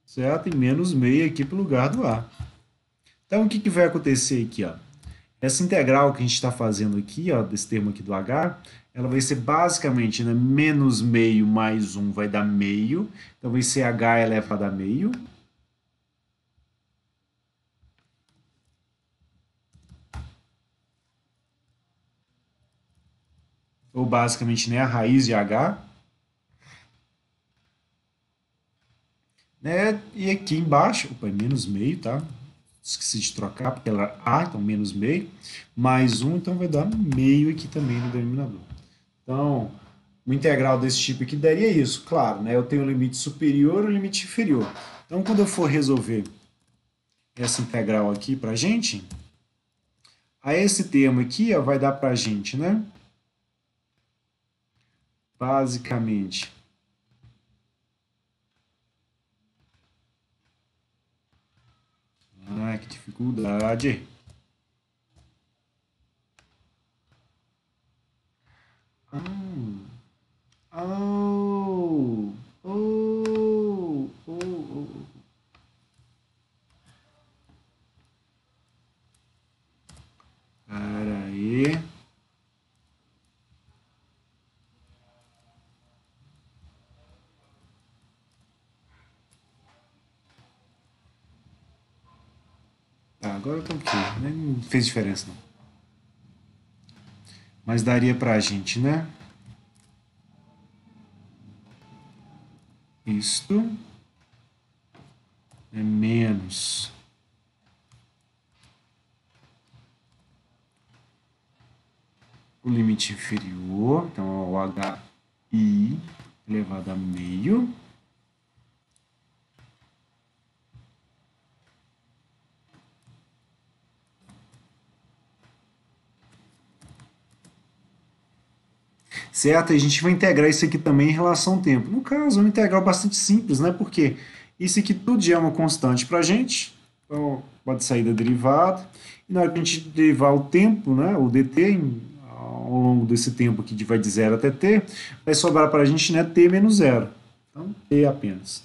Certo? E menos meio aqui para o lugar do a. Então, o que vai acontecer aqui, ó? Essa integral que a gente está fazendo aqui, ó, desse termo aqui do h, ela vai ser basicamente, né, menos meio mais 1 vai dar meio. Então, vai ser h elevado a meio. Ou basicamente, né, a raiz de h. Né? E aqui embaixo, opa, é menos meio, tá? Esqueci de trocar, porque ela é a, então menos meio. Mais 1, então vai dar meio aqui também no denominador. Então, uma integral desse tipo aqui daria isso. Claro, né? Eu tenho o limite superior e o limite inferior. Então, quando eu for resolver essa integral aqui para a gente, a esse termo aqui ó, vai dar para a gente, né? Basicamente. Ah, que dificuldade. Oh, oh, oh, oh. Para aí. Tá, agora eu tô ok. Não fez diferença, não. Mas daria para a gente, né? Isto é menos o limite inferior, então o HI elevado a meio. Certo? E a gente vai integrar isso aqui também em relação ao tempo. No caso, é uma integral bastante simples, né? Porque isso aqui tudo já é uma constante para a gente. Então, pode sair da derivada. E na hora que a gente derivar o tempo, né, o dt, ao longo desse tempo aqui, vai de 0 até t, vai sobrar para a gente, né, t menos 0. Então, t apenas.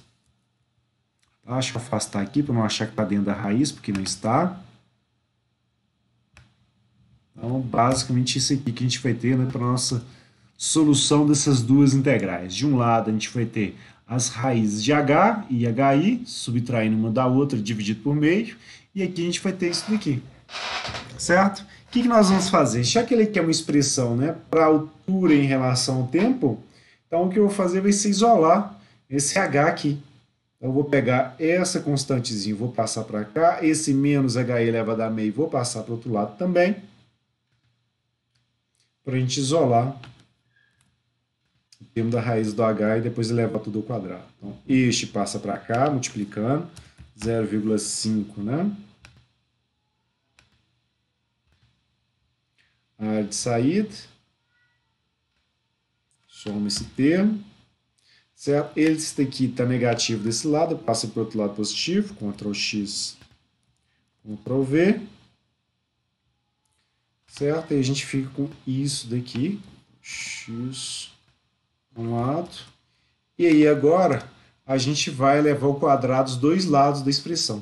Acho que eu afastar aqui para não achar que está dentro da raiz, porque não está. Então, basicamente, isso aqui que a gente vai ter, né, para a nossa solução dessas duas integrais. De um lado, a gente vai ter as raízes de h e hi, subtraindo uma da outra, dividido por meio, e aqui a gente vai ter isso daqui, certo? O que nós vamos fazer? Já que ele quer uma expressão, né, para altura em relação ao tempo, então o que eu vou fazer vai ser isolar esse h aqui. Então eu vou pegar essa constantezinha, vou passar para cá, esse menos hi elevado a meio, vou passar para o outro lado também, para a gente isolar o termo da raiz do h e depois elevar tudo ao quadrado. Então, este passa para cá, multiplicando, 0,5, né? A área de saída, soma esse termo, certo? Esse daqui está negativo desse lado, passa para o outro lado positivo, Ctrl X, Ctrl V, certo? E a gente fica com isso daqui, X, um lado, e aí agora a gente vai elevar ao quadrado os dois lados da expressão.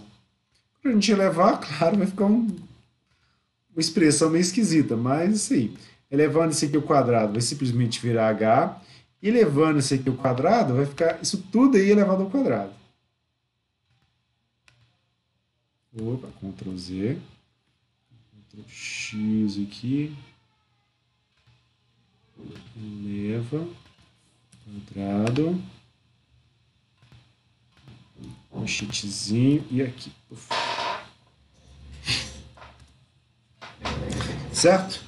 Para a gente elevar, claro, vai ficar uma expressão meio esquisita, mas isso aí. Elevando isso aqui ao quadrado vai simplesmente virar h, e elevando isso aqui ao quadrado vai ficar isso tudo aí elevado ao quadrado. Opa, Ctrl Z, Ctrl X aqui, eleva, quadrado, um shiftzinho e aqui. Certo?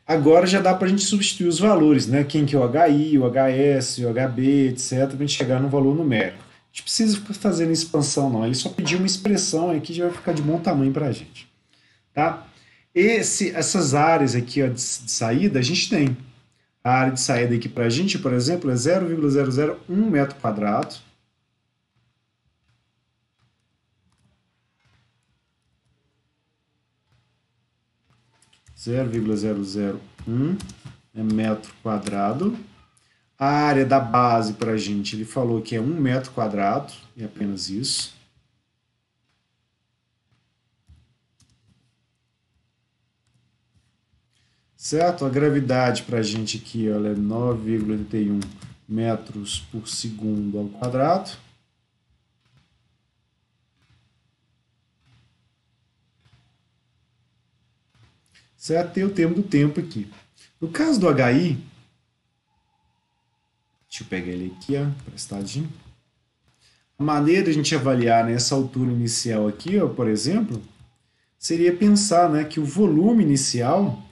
Agora já dá para a gente substituir os valores, né? Quem que é o HI, o HS, o HB, etc., para a gente chegar no valor numérico. A gente precisa ficar fazendo expansão, não. Ele só pediu uma expressão aqui, já vai ficar de bom tamanho para a gente. Tá? Essas áreas aqui ó, de saída, a gente tem. A área de saída aqui para a gente, por exemplo, é 0,001 metro quadrado. É metro quadrado. A área da base para a gente, ele falou que é 1 metro quadrado, e apenas isso. Certo? A gravidade para a gente aqui ela é 9,81 metros por segundo ao quadrado. Certo? Tem o termo do tempo aqui. No caso do HI, deixa eu pegar ele aqui, ó, prestadinho. A maneira de a gente avaliar nessa altura inicial aqui, ó, por exemplo, seria pensar, né, que o volume inicial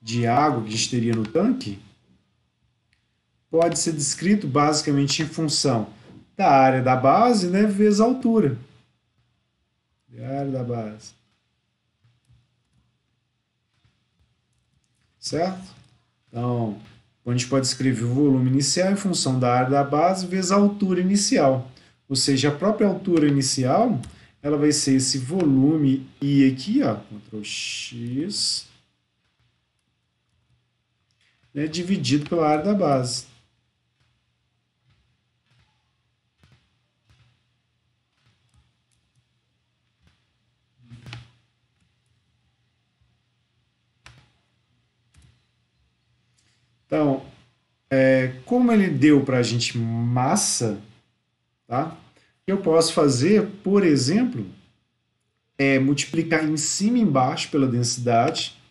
de água que a gente teria no tanque pode ser descrito basicamente em função da área da base, né, vezes a altura. A área da base. Certo? Então, a gente pode escrever o volume inicial em função da área da base vezes a altura inicial. Ou seja, a própria altura inicial, ela vai ser esse volume I aqui, ó, Ctrl X, né, dividido pela área da base. Então, como ele deu para a gente massa, tá? Eu posso fazer, por exemplo, multiplicar em cima e embaixo pela densidade.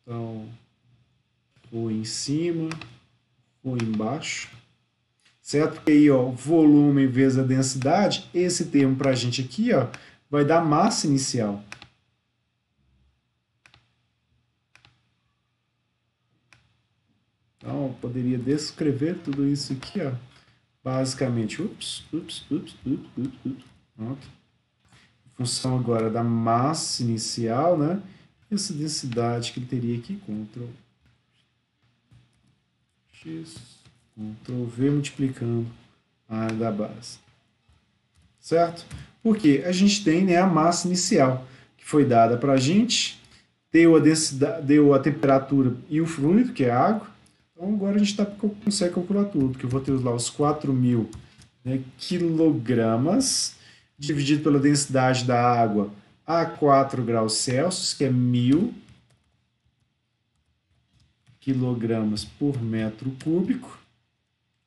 Então, ou em cima, ou embaixo. Certo? Porque aí, ó, volume vezes a densidade, esse termo para a gente aqui, ó, vai dar massa inicial. Então, eu poderia descrever tudo isso aqui, ó, basicamente, pronto. Função agora da massa inicial, né? Essa densidade que ele teria aqui, Ctrl X, Ctrl V, multiplicando a área da base. Certo? Porque a gente tem, né, a massa inicial, que foi dada para a gente, deu a densidade, deu a temperatura e o fluido, que é a água. Então agora a gente consegue calcular tudo, que eu vou ter lá os 4.000, né, quilogramas, dividido pela densidade da água a 4 graus Celsius, que é 1.000 quilogramas por metro cúbico,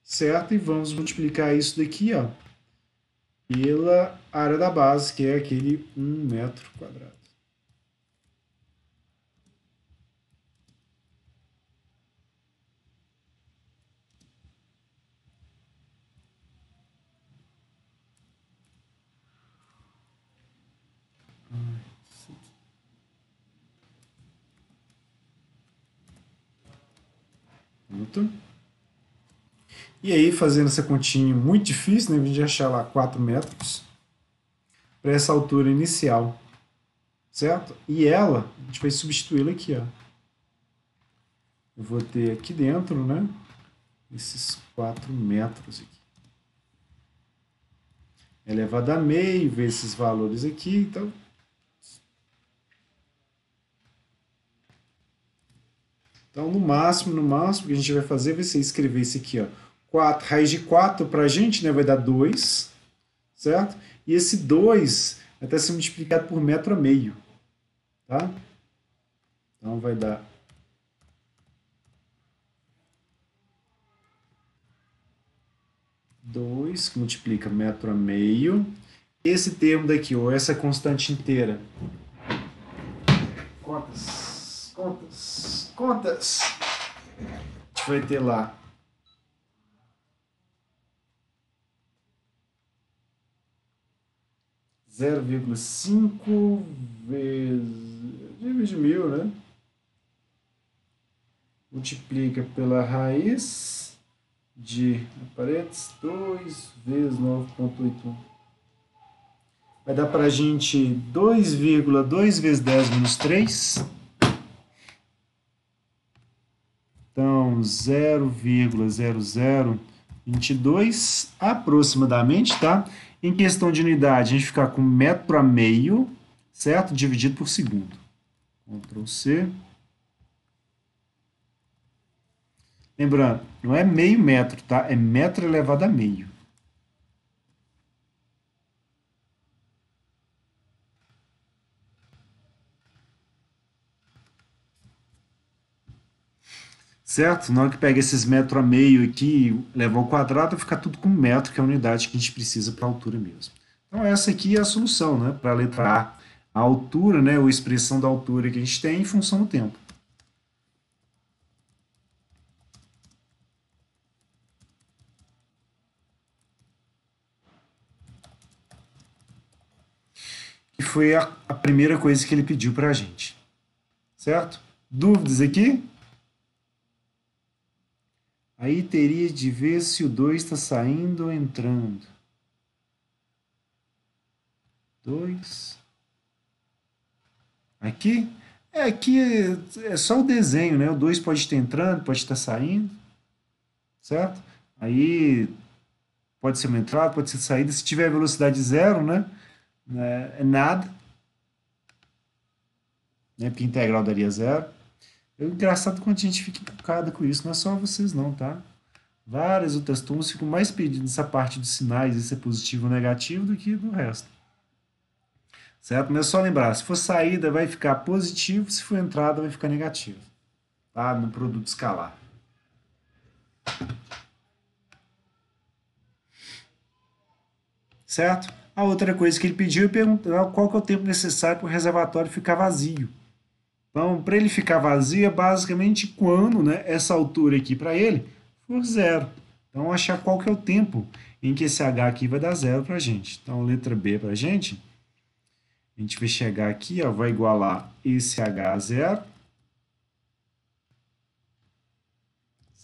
certo? E vamos multiplicar isso daqui, ó, pela área da base, que é aquele 1 metro quadrado. Pronto. E aí, fazendo essa continha muito difícil, né? A gente achar lá 4 metros para essa altura inicial, certo? E ela, a gente vai substituí-la aqui, ó. Eu vou ter aqui dentro, né? Esses 4 metros aqui. Elevado a meio, ver esses valores aqui, então. Então, no máximo, o que a gente vai fazer vai ser escrever isso aqui, ó. 4, raiz de 4 para a gente, né, vai dar 2, certo? E esse 2 vai estar sendo multiplicado por metro a meio, tá? Então, vai dar 2 que multiplica metro a meio. Esse termo daqui, ou essa constante inteira. Contas. A gente vai ter lá 0,5 vezes 1.000, né? Multiplica pela raiz de parênteses 2 vezes 9,81. Vai dar para a gente 2,2 vezes 10 menos 3. Então, 0,0022 aproximadamente, tá? Em questão de unidade, a gente ficar com metro a meio, certo? Dividido por segundo. Ctrl C. Lembrando, não é meio metro, tá? É metro elevado a meio. Certo? Na hora que pega esses metro a meio aqui, leva ao quadrado, fica tudo com metro, que é a unidade que a gente precisa para a altura mesmo. Então essa aqui é a solução, né? Para a letra A altura, né? Ou expressão da altura que a gente tem em função do tempo. Que foi a primeira coisa que ele pediu para a gente. Certo? Dúvidas aqui? Aí teria de ver se o 2 está saindo ou entrando. 2. Aqui? Aqui é só o desenho, né? O 2 pode estar entrando, pode estar saindo. Certo? Aí pode ser uma entrada, pode ser saída. Se tiver velocidade zero, né? É nada. Né? Porque integral daria zero. É engraçado quando a gente fica empolgado com isso. Não é só vocês não, tá? Várias outras turmas ficam mais pedindo essa parte dos sinais, se é positivo ou negativo, do que do resto. Certo? Mas é só lembrar, se for saída vai ficar positivo, se for entrada vai ficar negativo. tá? No produto escalar. Certo? A outra coisa que ele pediu é perguntar qual que é o tempo necessário para o reservatório ficar vazio. Então, para ele ficar vazio, é basicamente quando, né, essa altura aqui para ele for zero. Então, achar qual que é o tempo em que esse H aqui vai dar zero para a gente. Então, letra B para a gente vai chegar aqui, ó, vai igualar esse H a zero.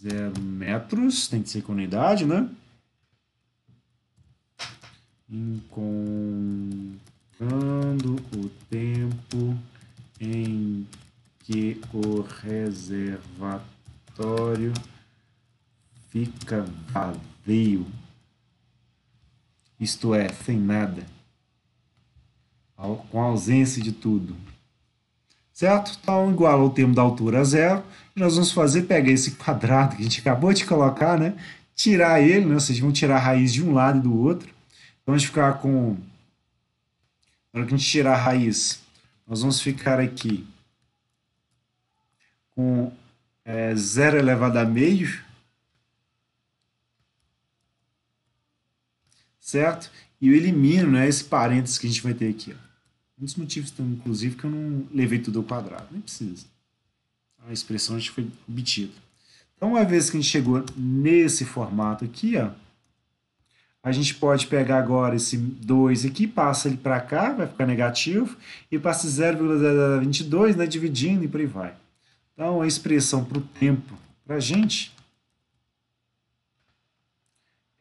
0 metros, tem que ser com unidade, né? Encontrando o tempo em que o reservatório fica vazio, isto é, sem nada, com ausência de tudo. Certo? Então, igual ao termo da altura a zero, e nós vamos fazer, pegar esse quadrado que a gente acabou de colocar, né? Tirar ele, né? Ou seja, vamos tirar a raiz de um lado e do outro. Então, a gente ficar com... Na hora que a gente tirar a raiz, nós vamos ficar aqui com 0 elevado a meio, certo? E eu elimino, né, esse parênteses que a gente vai ter aqui. Ó. Um dos motivos, inclusive, que eu não levei tudo ao quadrado. Nem precisa. A expressão já foi obtida. Então, uma vez que a gente chegou nesse formato aqui, ó, a gente pode pegar agora esse 2 aqui, passa ele para cá, vai ficar negativo, e passa 0,022, né, dividindo e por aí vai. Então, a expressão para o tempo, para a gente,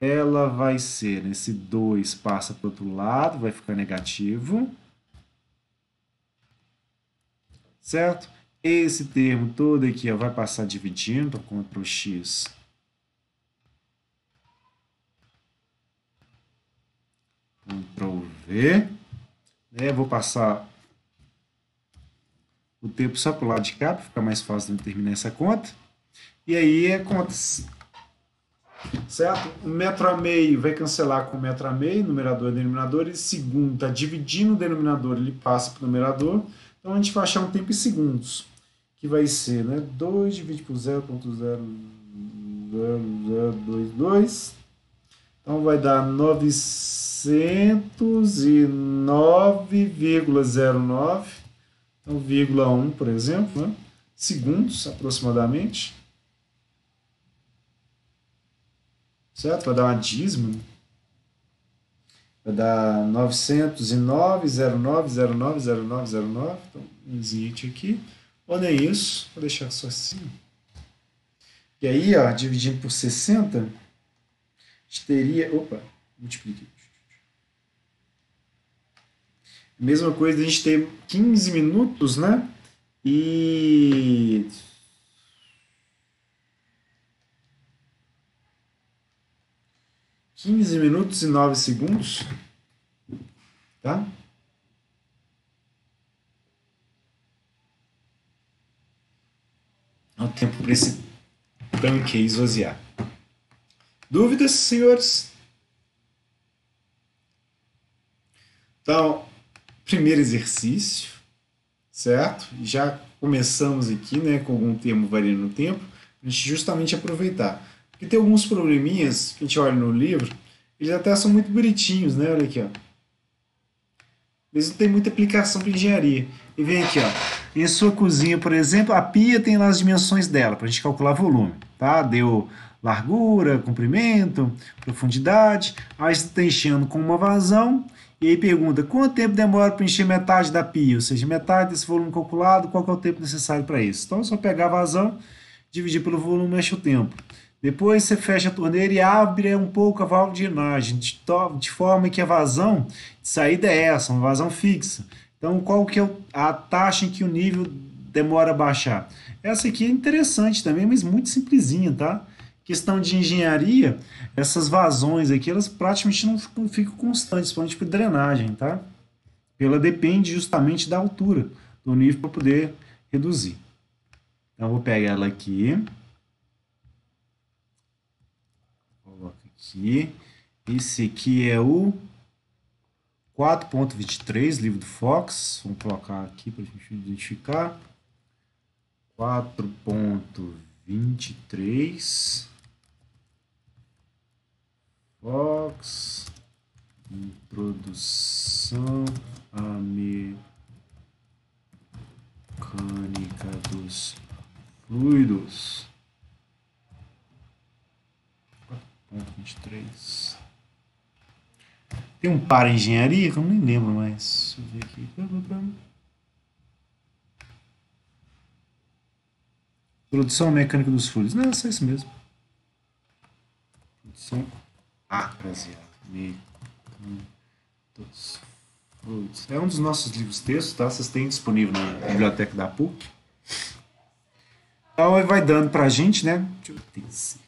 ela vai ser, esse 2 passa para o outro lado, vai ficar negativo, certo? Esse termo todo aqui ó, vai passar dividindo, então, Ctrl X. Ctrl V. Vou passar o tempo só para o lado de cá, para ficar mais fácil de terminar essa conta. E aí a conta, certo? O metro a meio vai cancelar com o metro a meio, numerador e denominador, e segundo está dividindo o denominador, ele passa para o numerador. Então a gente vai achar um tempo em segundos, que vai ser, né, 2 dividido por 0,0022. Então vai dar 909,09. Então, vírgula 1, por exemplo, né? Segundos aproximadamente. Certo? Vai dar uma dízima. Vai dar 909,09,09,09,09. Então, um zit aqui. Ou nem isso. Vou deixar só assim. E aí, ó, dividindo por 60, a gente teria... Opa, multipliquei. Mesma coisa, a gente tem 15 minutos, né? E... minutos e 9 segundos, tá? É o tempo para esse tanque esvaziar. Dúvidas, senhores? Então, primeiro exercício, certo? Já começamos aqui, né, com algum termo variando no tempo, a gente justamente aproveitar. Porque tem alguns probleminhas que a gente olha no livro, eles até são muito bonitinhos, né? Olha aqui, ó. Eles não têm muita aplicação para engenharia. E vem aqui, ó. Em sua cozinha, por exemplo, a pia tem lá as dimensões dela, para a gente calcular volume, tá? Deu largura, comprimento, profundidade. Aí você está enchendo com uma vazão. E aí pergunta, quanto tempo demora para encher metade da pia? Ou seja, metade desse volume calculado, qual que é o tempo necessário para isso? Então, é só pegar a vazão, dividir pelo volume, mexe o tempo. Depois você fecha a torneira e abre um pouco a válvula de drenagem, de forma que a vazão de saída é essa, uma vazão fixa. Então, qual que é a taxa em que o nível demora a baixar? Essa aqui é interessante também, mas muito simplesinha, tá? Questão de engenharia, essas vazões aqui, elas praticamente não ficam constantes, principalmente para drenagem, tá? Ela depende justamente da altura do nível para poder reduzir. Então, eu vou pegar ela aqui. Coloca aqui. Esse aqui é o 4.23, livro do Fox. Vamos colocar aqui para a gente identificar. 4.23 Fox, introdução à mecânica dos fluidos. 4.23. Tem um para engenharia que eu nem lembro mais. Deixa eu ver aqui. Introdução à mecânica dos fluidos. Não, é só isso mesmo. Introdução rapaziada. É um dos nossos livros textos, tá? Vocês têm disponível na biblioteca da PUC. Então, ele vai dando pra gente, né? Deixa eu ter esse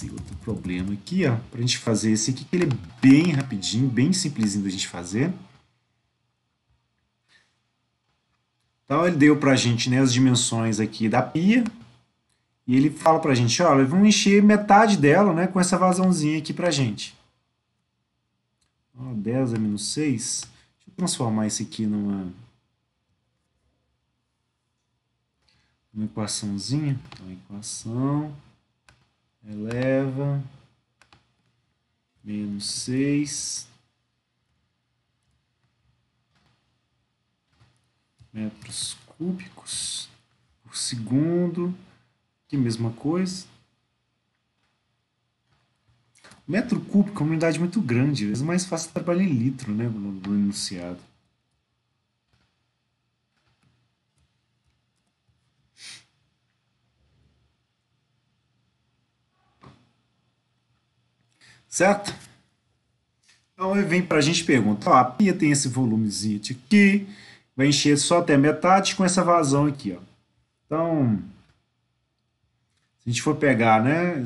outro problema aqui, ó. Pra gente fazer esse aqui, que ele é bem rapidinho, bem simplesinho da gente fazer. Então, ele deu pra gente, né, as dimensões aqui da pia. E ele fala pra gente, olha, vamos encher metade dela, né, com essa vazãozinha aqui pra gente. 10 a menos 6. Deixa eu transformar isso aqui numa equaçãozinha. Então, equação eleva menos 6 metros cúbicos por segundo. Que mesma coisa. Metro cúbico é uma unidade muito grande, às vezes é mais fácil trabalhar em litro, né, no enunciado. Certo? Então ele vem para a gente e pergunta, ó, a pia tem esse volumezinho aqui, vai encher só até metade com essa vazão aqui, ó. Então, se a gente for pegar, né,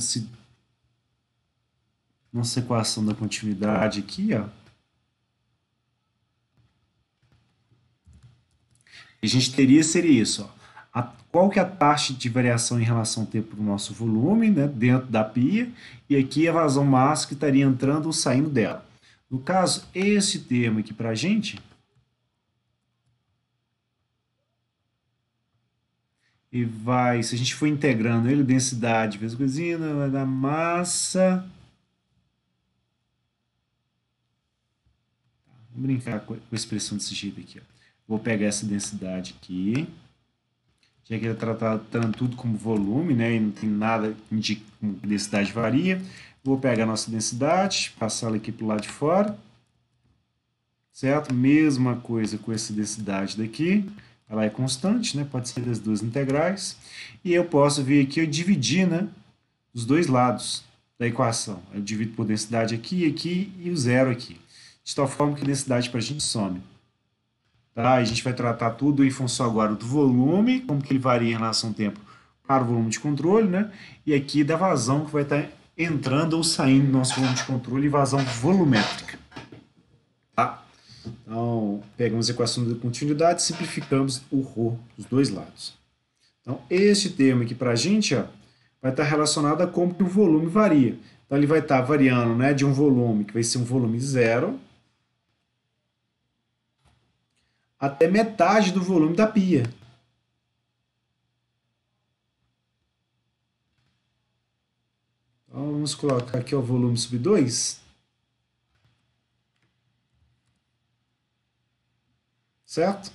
nossa equação da continuidade aqui, ó, a gente seria isso, ó. Qual que é a taxa de variação em relação ao tempo do nosso volume, né, dentro da pia, e aqui a vazão máxima que estaria entrando ou saindo dela. No caso, esse termo aqui para a gente, e vai, se a gente for integrando ele, densidade vezes coisinha, vai dar massa. Vamos brincar com a expressão desse jeito aqui, ó. Vou pegar essa densidade aqui, já que ele está tratando tudo como volume, né, e não tem nada que indique como a densidade varia. Vou pegar a nossa densidade, passar ela aqui para o lado de fora, certo? Mesma coisa com essa densidade daqui, ela é constante, né, pode ser das duas integrais, e eu posso vir aqui, eu dividir, né, os dois lados da equação. Eu divido por densidade aqui, aqui e o zero aqui, de tal forma que a densidade para a gente some. Tá? A gente vai tratar tudo em função agora do volume, como que ele varia em relação ao tempo para o volume de controle, né? E aqui da vazão que vai estar entrando ou saindo do nosso volume de controle, vazão volumétrica. Tá? Então, pegamos a equação da continuidade e simplificamos o ρ dos dois lados. Então, este termo aqui para a gente, ó, vai estar relacionado a como que o volume varia. Então, ele vai estar variando, né, de um volume que vai ser um volume zero até metade do volume da pia. Então, vamos colocar aqui o volume sub 2. Certo?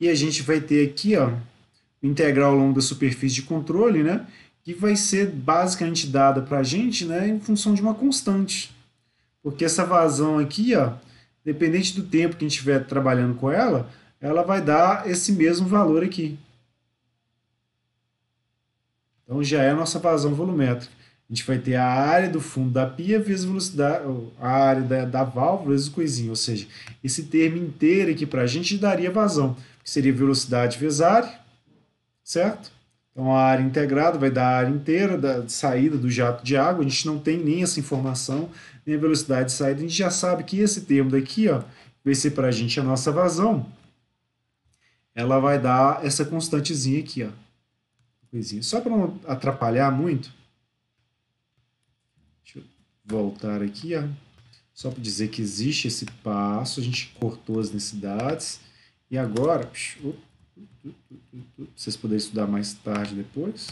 E a gente vai ter aqui, ó, o integral ao longo da superfície de controle, né, que vai ser basicamente dada para a gente, né, em função de uma constante. Porque essa vazão aqui, ó, dependente do tempo que a gente estiver trabalhando com ela, ela vai dar esse mesmo valor aqui. Então já é a nossa vazão volumétrica. A gente vai ter a área do fundo da pia vezes a velocidade, a área da válvula vezes o coisinho. Ou seja, esse termo inteiro aqui para a gente daria vazão, que seria velocidade vezes área, certo? Então a área integrada vai dar a área inteira da saída do jato de água. A gente não tem nem essa informação, nem a velocidade de saída. A gente já sabe que esse termo daqui, ó, vai ser para a gente a nossa vazão. Ela vai dar essa constantezinha aqui, ó. Coisinha. Só para não atrapalhar muito, deixa eu voltar aqui, ó. Só para dizer que existe esse passo, a gente cortou as necessidades. E agora, vocês poderem estudar mais tarde depois.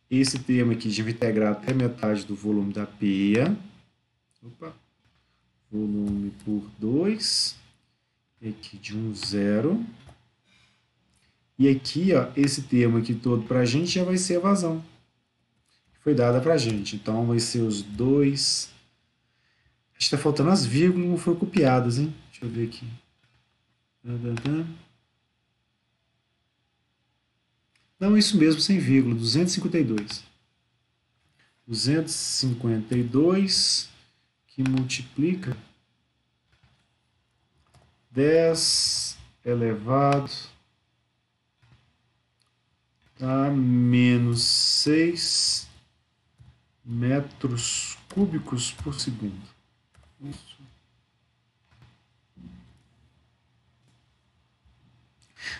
Esse termo aqui já vai integrar até metade do volume da peia. Opa. Volume por 2. Aqui de 1, 0. E aqui, ó, esse termo aqui todo para a gente já vai ser a vazão que foi dada para a gente. Então, vai ser os 2. Acho que está faltando as vírgulas, não foram copiadas, hein? Deixa eu ver aqui. Não, isso mesmo, sem vírgula, 252. 252 que multiplica 10 elevado a menos 6 metros cúbicos por segundo. Isso.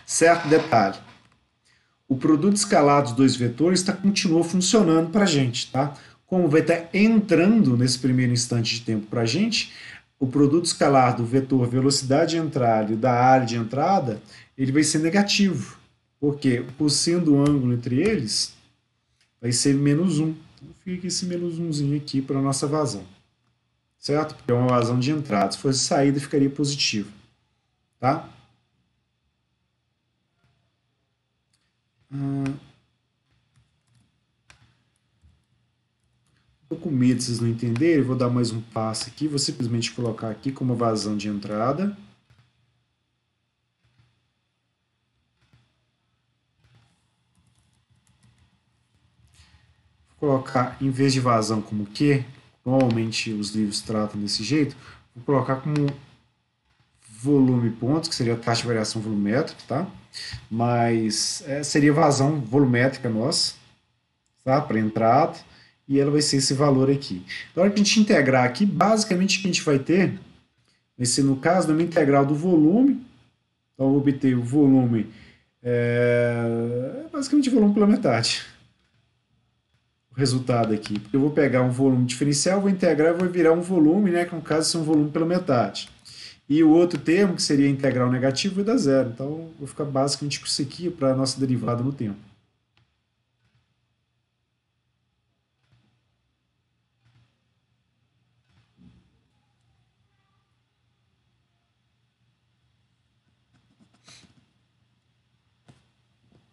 Certo detalhe. O produto escalar dos dois vetores continuou funcionando para a gente, tá? Como vai estar entrando nesse primeiro instante de tempo para a gente, o produto escalar do vetor velocidade de entrada e da área de entrada, ele vai ser negativo. Porque o cosseno do ângulo entre eles vai ser menos 1. Então fica esse menos 1zinho aqui para a nossa vazão. Certo? Porque é uma vazão de entrada. Se fosse saída, ficaria positivo. Tá? Estou com medo de vocês não entenderem. Eu vou dar mais um passo aqui. Vou simplesmente colocar aqui como vazão de entrada. Vou colocar, em vez de vazão como Q, normalmente os livros tratam desse jeito, vou colocar como volume pontos, que seria a taxa de variação volumétrica, tá? Mas seria vazão volumétrica nossa, tá? Para entrada, e ela vai ser esse valor aqui. Na hora que a gente integrar aqui, basicamente o que a gente vai ter vai ser, no caso, uma integral do volume. Então, eu vou obter o volume, basicamente o volume pela metade. O resultado aqui. Porque eu vou pegar um volume diferencial, vou integrar e vou virar um volume, né? Que no caso é um volume pela metade. E o outro termo, que seria integral negativo, vai dar zero. Então, vou ficar basicamente com isso aqui para a nossa derivada no tempo.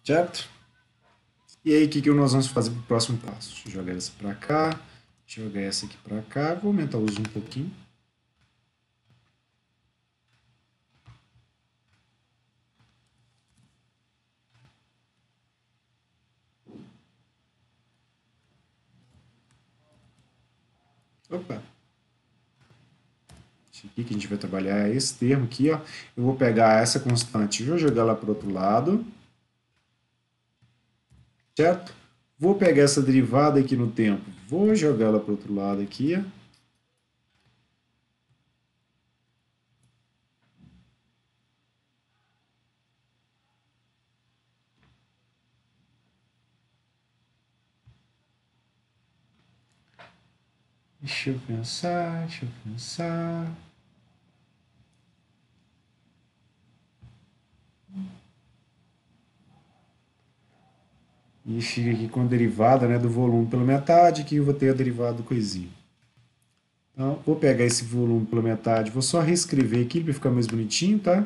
Certo? E aí, o que nós vamos fazer para o próximo passo? Deixa eu jogar essa para cá, jogar essa aqui para cá. Vou aumentar o zoom um pouquinho. Opa! Esse aqui que a gente vai trabalhar é esse termo aqui, ó. Eu vou pegar essa constante e vou jogar lá para o outro lado. Certo? Vou pegar essa derivada aqui no tempo, vou jogar ela para o outro lado aqui. Deixa eu pensar, deixa eu pensar. E fica aqui com a derivada, né, do volume pela metade, que eu vou ter a derivada do coisinho. Então, vou pegar esse volume pela metade, vou só reescrever aqui para ficar mais bonitinho, tá?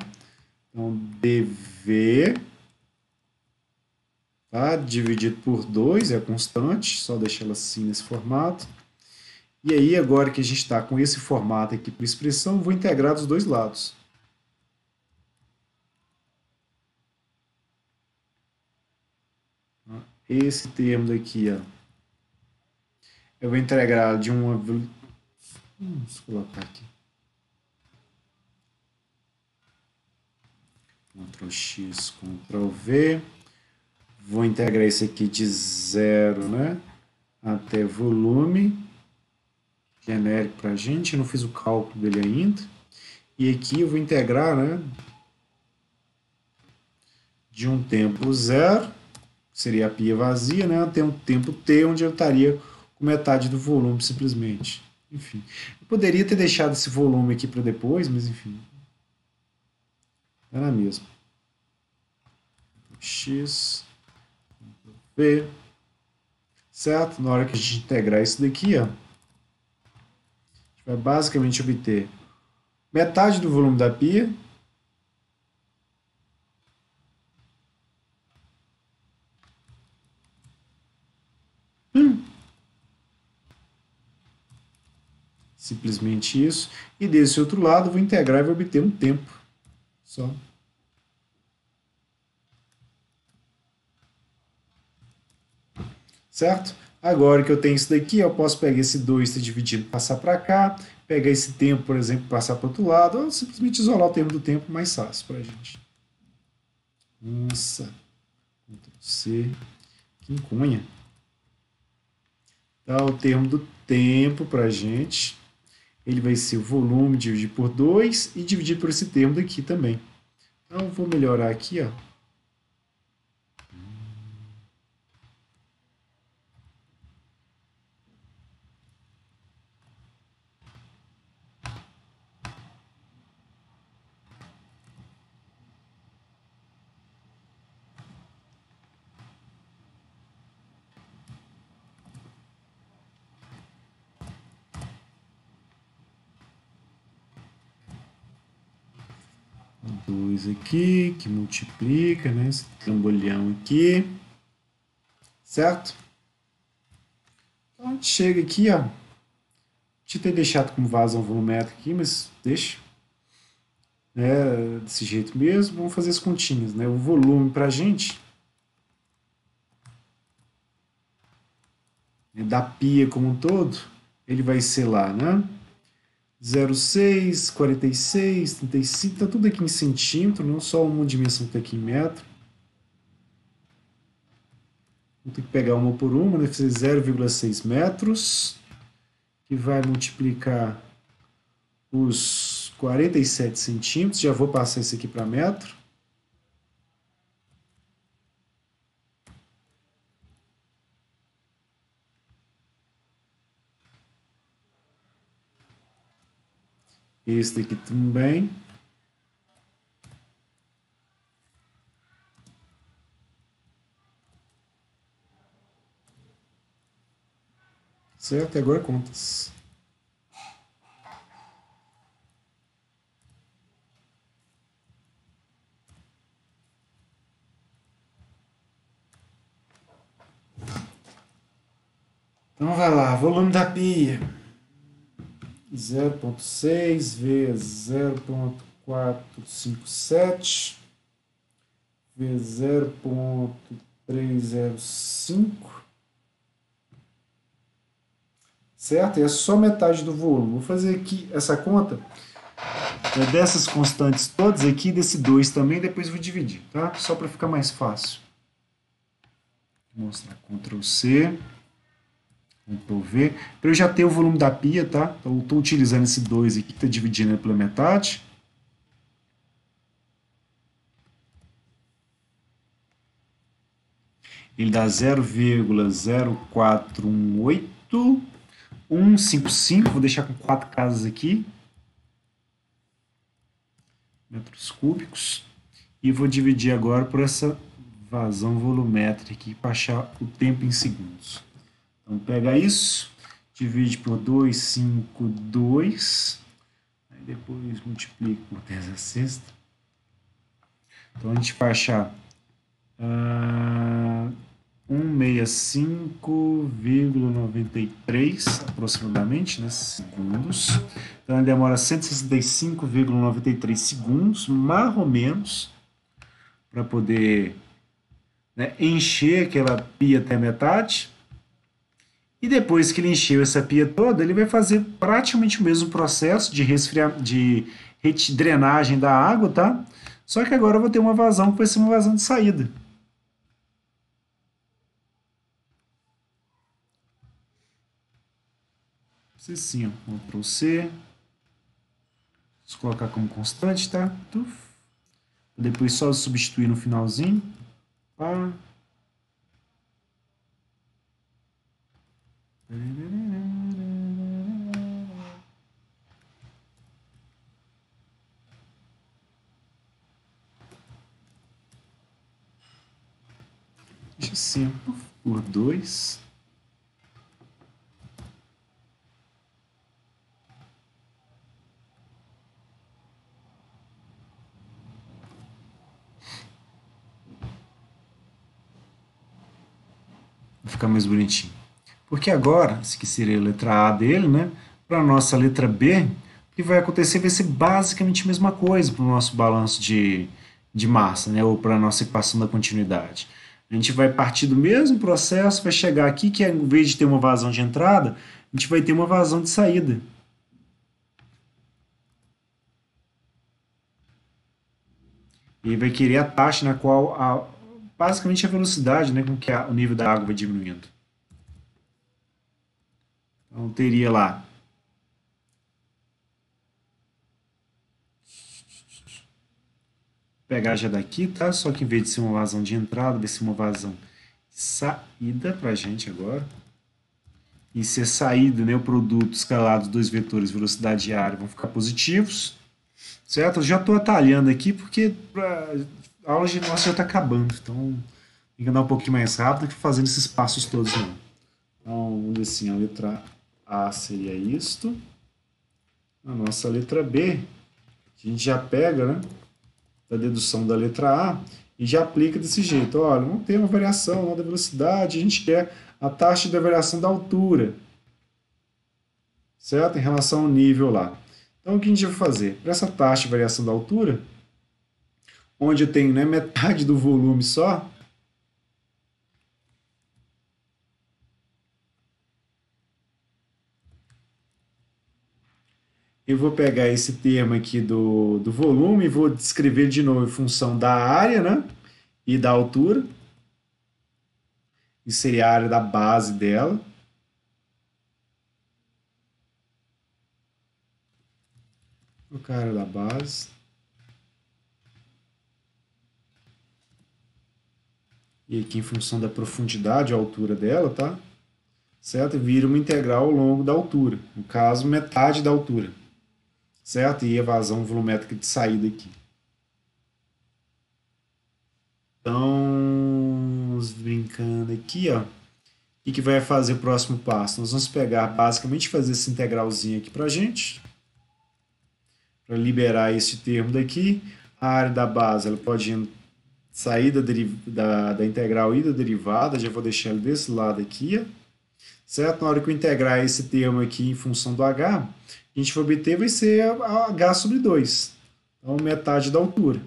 Então, dv, tá? Dividido por 2 é a constante, só deixar ela assim nesse formato. E aí, agora que a gente está com esse formato aqui para expressão, vou integrar dos dois lados. Esse termo daqui, ó, eu vou integrar de uma... Vamos colocar aqui. Ctrl X, Ctrl V. Vou integrar esse aqui de 0, né, até volume genérico para a gente. Eu não fiz o cálculo dele ainda. E aqui eu vou integrar, né, de um tempo 0, que seria a pia vazia, né, até um tempo t, onde eu estaria com metade do volume simplesmente. Enfim, eu poderia ter deixado esse volume aqui para depois, mas enfim, era mesmo. X, V, certo? Na hora que a gente integrar isso daqui, ó, a gente vai basicamente obter metade do volume da pia simplesmente isso. E desse outro lado, vou integrar e vou obter um tempo só. Certo? Agora que eu tenho isso daqui, eu posso pegar esse 2 e dividido, passar para cá, pegar esse tempo, por exemplo, passar para o outro lado, ou simplesmente isolar o termo do tempo mais fácil para a gente. Nossa, Ctrl C, que encunha. Dá o termo do tempo para a gente. Ele vai ser o volume dividido por 2 e dividido por esse termo daqui também. Então, eu vou melhorar aqui, ó. Dois aqui, que multiplica, né? Esse trambolhão aqui. Certo? Então, a gente chega aqui, ó. Tinha ter deixado como vazão volumétrico aqui, mas deixa. Desse jeito mesmo. Vamos fazer as continhas, né? O volume para a gente da pia como um todo, ele vai ser lá, né? 0,6, 46, 35, tá tudo aqui em centímetro, não só uma dimensão que está aqui em metro. Vou ter que pegar uma por uma, né? Fazer 0,6 metros, que vai multiplicar os 47 centímetros. Já vou passar isso aqui para metro. Esse daqui também. Certo? E agora contas. Então vai lá, volume da pia. 0,6 vezes 0,457 vezes 0,305, certo? E é só metade do volume. Vou fazer aqui essa conta dessas constantes todas aqui, desse 2 também, depois vou dividir, tá? Só para ficar mais fácil. Vou mostrar Ctrl C, Ctrl V, para eu já ter o volume da pia, tá? Então, eu estou utilizando esse 2 aqui, que está dividindo pela metade. Ele dá 0,0418155, vou deixar com 4 casas aqui, metros cúbicos, e vou dividir agora por essa vazão volumétrica aqui para achar o tempo em segundos. Então pega isso, divide por 252, aí depois multiplica por 10 a sexta. Então a gente vai achar 165,93 aproximadamente, né, segundos. Então ele demora 165,93 segundos, mais ou menos, para poder, né, encher aquela pia até a metade. E depois que ele encheu essa pia toda, ele vai fazer praticamente o mesmo processo de drenagem da água, tá? Só que agora eu vou ter uma vazão que vai ser uma vazão de saída. Assim, ó, Ctrl C. Vou colocar como constante, tá? Depois só substituir no finalzinho. Pá. 5 por 2. Vai ficar mais bonitinho. Porque agora, esse aqui seria a letra A dele, né? Para a nossa letra B, o que vai acontecer vai ser basicamente a mesma coisa para o nosso balanço de massa, né? Ou para a nossa equação da continuidade. A gente vai partir do mesmo processo, vai chegar aqui que, em vez de ter uma vazão de entrada, a gente vai ter uma vazão de saída. E vai querer a taxa na qual, basicamente, a velocidade, né, com que o nível da água vai diminuindo. Então, teria lá pegar já daqui, tá? Só que em vez de ser uma vazão de entrada, vai ser uma vazão de saída para a gente agora. E ser saída, né, o produto escalado dos dois vetores, velocidade e área, vão ficar positivos, certo? Eu já estou atalhando aqui porque a aula de nossa já está acabando, então tem que andar um pouquinho mais rápido que fazendo esses passos todos não. Então, vamos dizer assim, a letra A seria isto. A nossa letra B, a gente já pega, né, da dedução da letra A e já aplica desse jeito. Olha, não tem uma variação da velocidade, a gente quer a taxa de variação da altura, certo? Em relação ao nível lá. Então, o que a gente vai fazer? Para essa taxa de variação da altura, onde eu tenho, né, metade do volume só, eu vou pegar esse termo aqui do volume e vou descrever de novo em função da área, né, e da altura. Isso seria a área da base dela. O cara da base. E aqui em função da profundidade, a altura dela, tá? Certo? E vira uma integral ao longo da altura. No caso, metade da altura. Certo? E a vazão volumétrica de saída aqui. Então, vamos brincando aqui, ó. O que vai fazer o próximo passo? Nós vamos pegar, basicamente, fazer essa integralzinha aqui pra gente. Para liberar esse termo daqui. A área da base, ela pode sair da integral e da derivada. Já vou deixar ele desse lado aqui, ó. Certo? Na hora que eu integrar esse termo aqui em função do h, a gente vai obter vai ser h sobre 2. Então, metade da altura.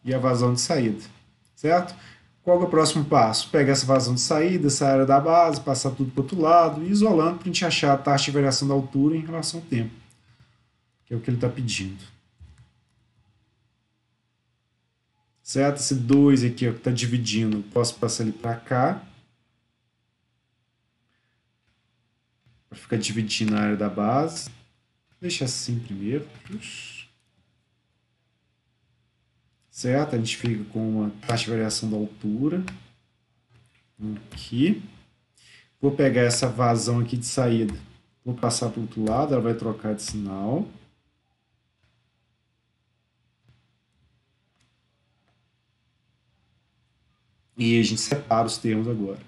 E a vazão de saída. Certo? Qual é o próximo passo? Pegar essa vazão de saída, essa área da base, passar tudo para o outro lado e isolando para a gente achar a taxa de variação da altura em relação ao tempo. Que é o que ele está pedindo. Certo? Esse 2 aqui, ó, que está dividindo, posso passar ele para cá. Para ficar dividindo a área da base. Deixa assim primeiro. Certo? A gente fica com uma taxa de variação da altura. Aqui. Vou pegar essa vazão aqui de saída. Vou passar para o outro lado, ela vai trocar de sinal. E a gente separa os termos agora.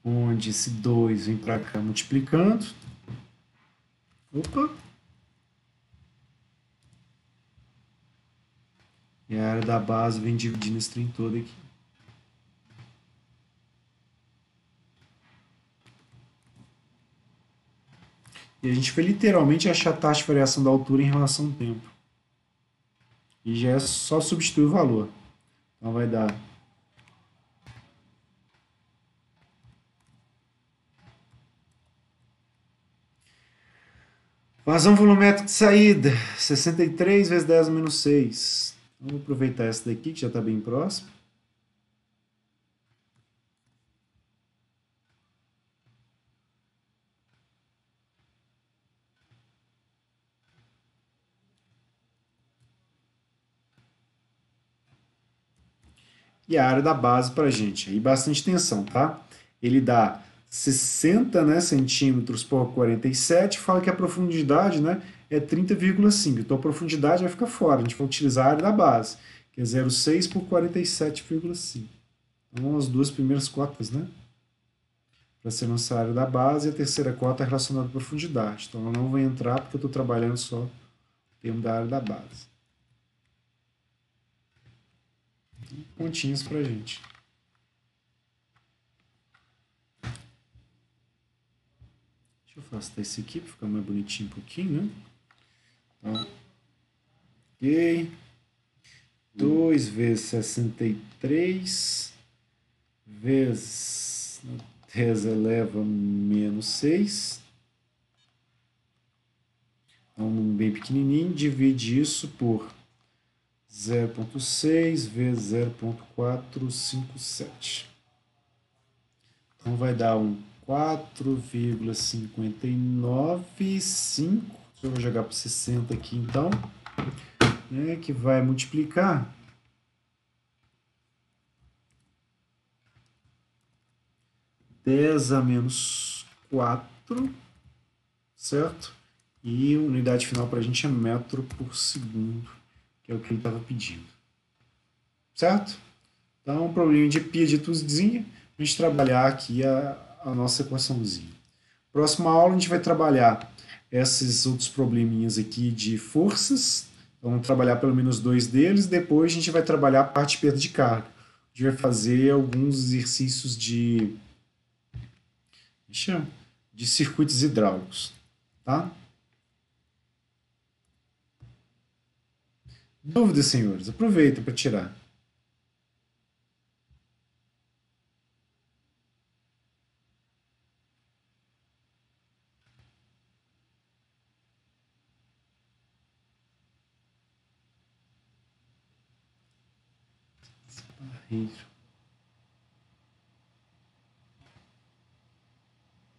Onde esse 2 vem para cá multiplicando. Opa! E a área da base vem dividindo esse trem todo aqui. E a gente vai literalmente achar a taxa de variação da altura em relação ao tempo. E já é só substituir o valor. Então vai dar vazão volumétrica de saída, 63 vezes 10 menos 6. Vamos aproveitar essa daqui, que já está bem próximo. e a área da base para a gente. Aí bastante atenção, tá? Ele dá 60, né, centímetros por 47, fala que a profundidade, né, é 30,5. Então a profundidade vai ficar fora, a gente vai utilizar a área da base, que é 0,6 por 47,5. Então as duas primeiras cotas, né? Para ser nossa área da base, e a terceira cota é relacionada à profundidade. Então ela não vai entrar porque eu estou trabalhando só o termo da área da base. Pontinhos para a gente. Deixa eu afastar esse aqui para ficar mais bonitinho um pouquinho, né? Então, ok. 2 vezes 63 vezes 10 eleva a menos 6. Então, bem pequenininho, divide isso por 0,6 vezes 0,457. Então vai dar um 4,595. Eu vou jogar para 60 aqui então, né, que vai multiplicar 10 a menos 4, certo? E a unidade final para a gente é metro por segundo, que é o que ele estava pedindo. Certo? Então, um probleminha de pieditudezinha, a gente trabalhar aqui a nossa equaçãozinha. Próxima aula a gente vai trabalhar esses outros probleminhas aqui de forças. Então, vamos trabalhar pelo menos 2 deles. Depois a gente vai trabalhar a parte de perda de carga. A gente vai fazer alguns exercícios de circuitos hidráulicos. Tá? Dúvidas, senhores? Aproveita para tirar.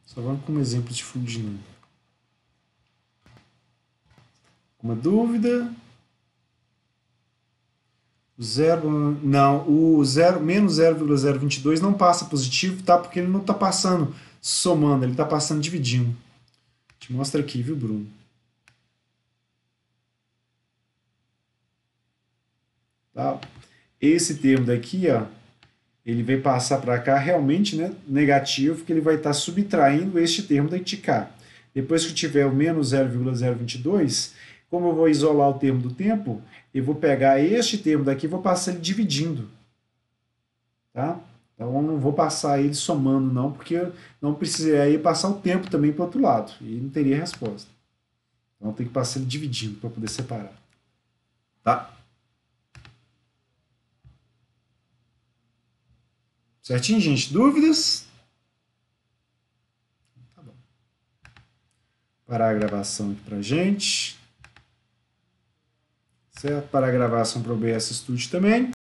Só vamos com um exemplo de fluxo dinâmico. Uma dúvida? Menos 0,022 não passa positivo, tá? Porque ele não está passando somando, ele está passando dividindo. Te mostra aqui, viu, Bruno? Tá? Esse termo daqui, ó, ele vai passar para cá realmente, né, negativo, porque ele vai estar subtraindo este termo daqui de cá. Depois que tiver o menos 0,022, como eu vou isolar o termo do tempo, eu vou pegar este termo daqui e vou passar ele dividindo. Tá? Então eu não vou passar ele somando não, porque eu não precisaria passar o tempo também para o outro lado, e não teria resposta. Então tem que passar ele dividindo para poder separar. Tá? Certinho, gente? Dúvidas? Tá bom. Parar a gravação aqui pra gente. Certo? Para a gravação para o OBS Studio também.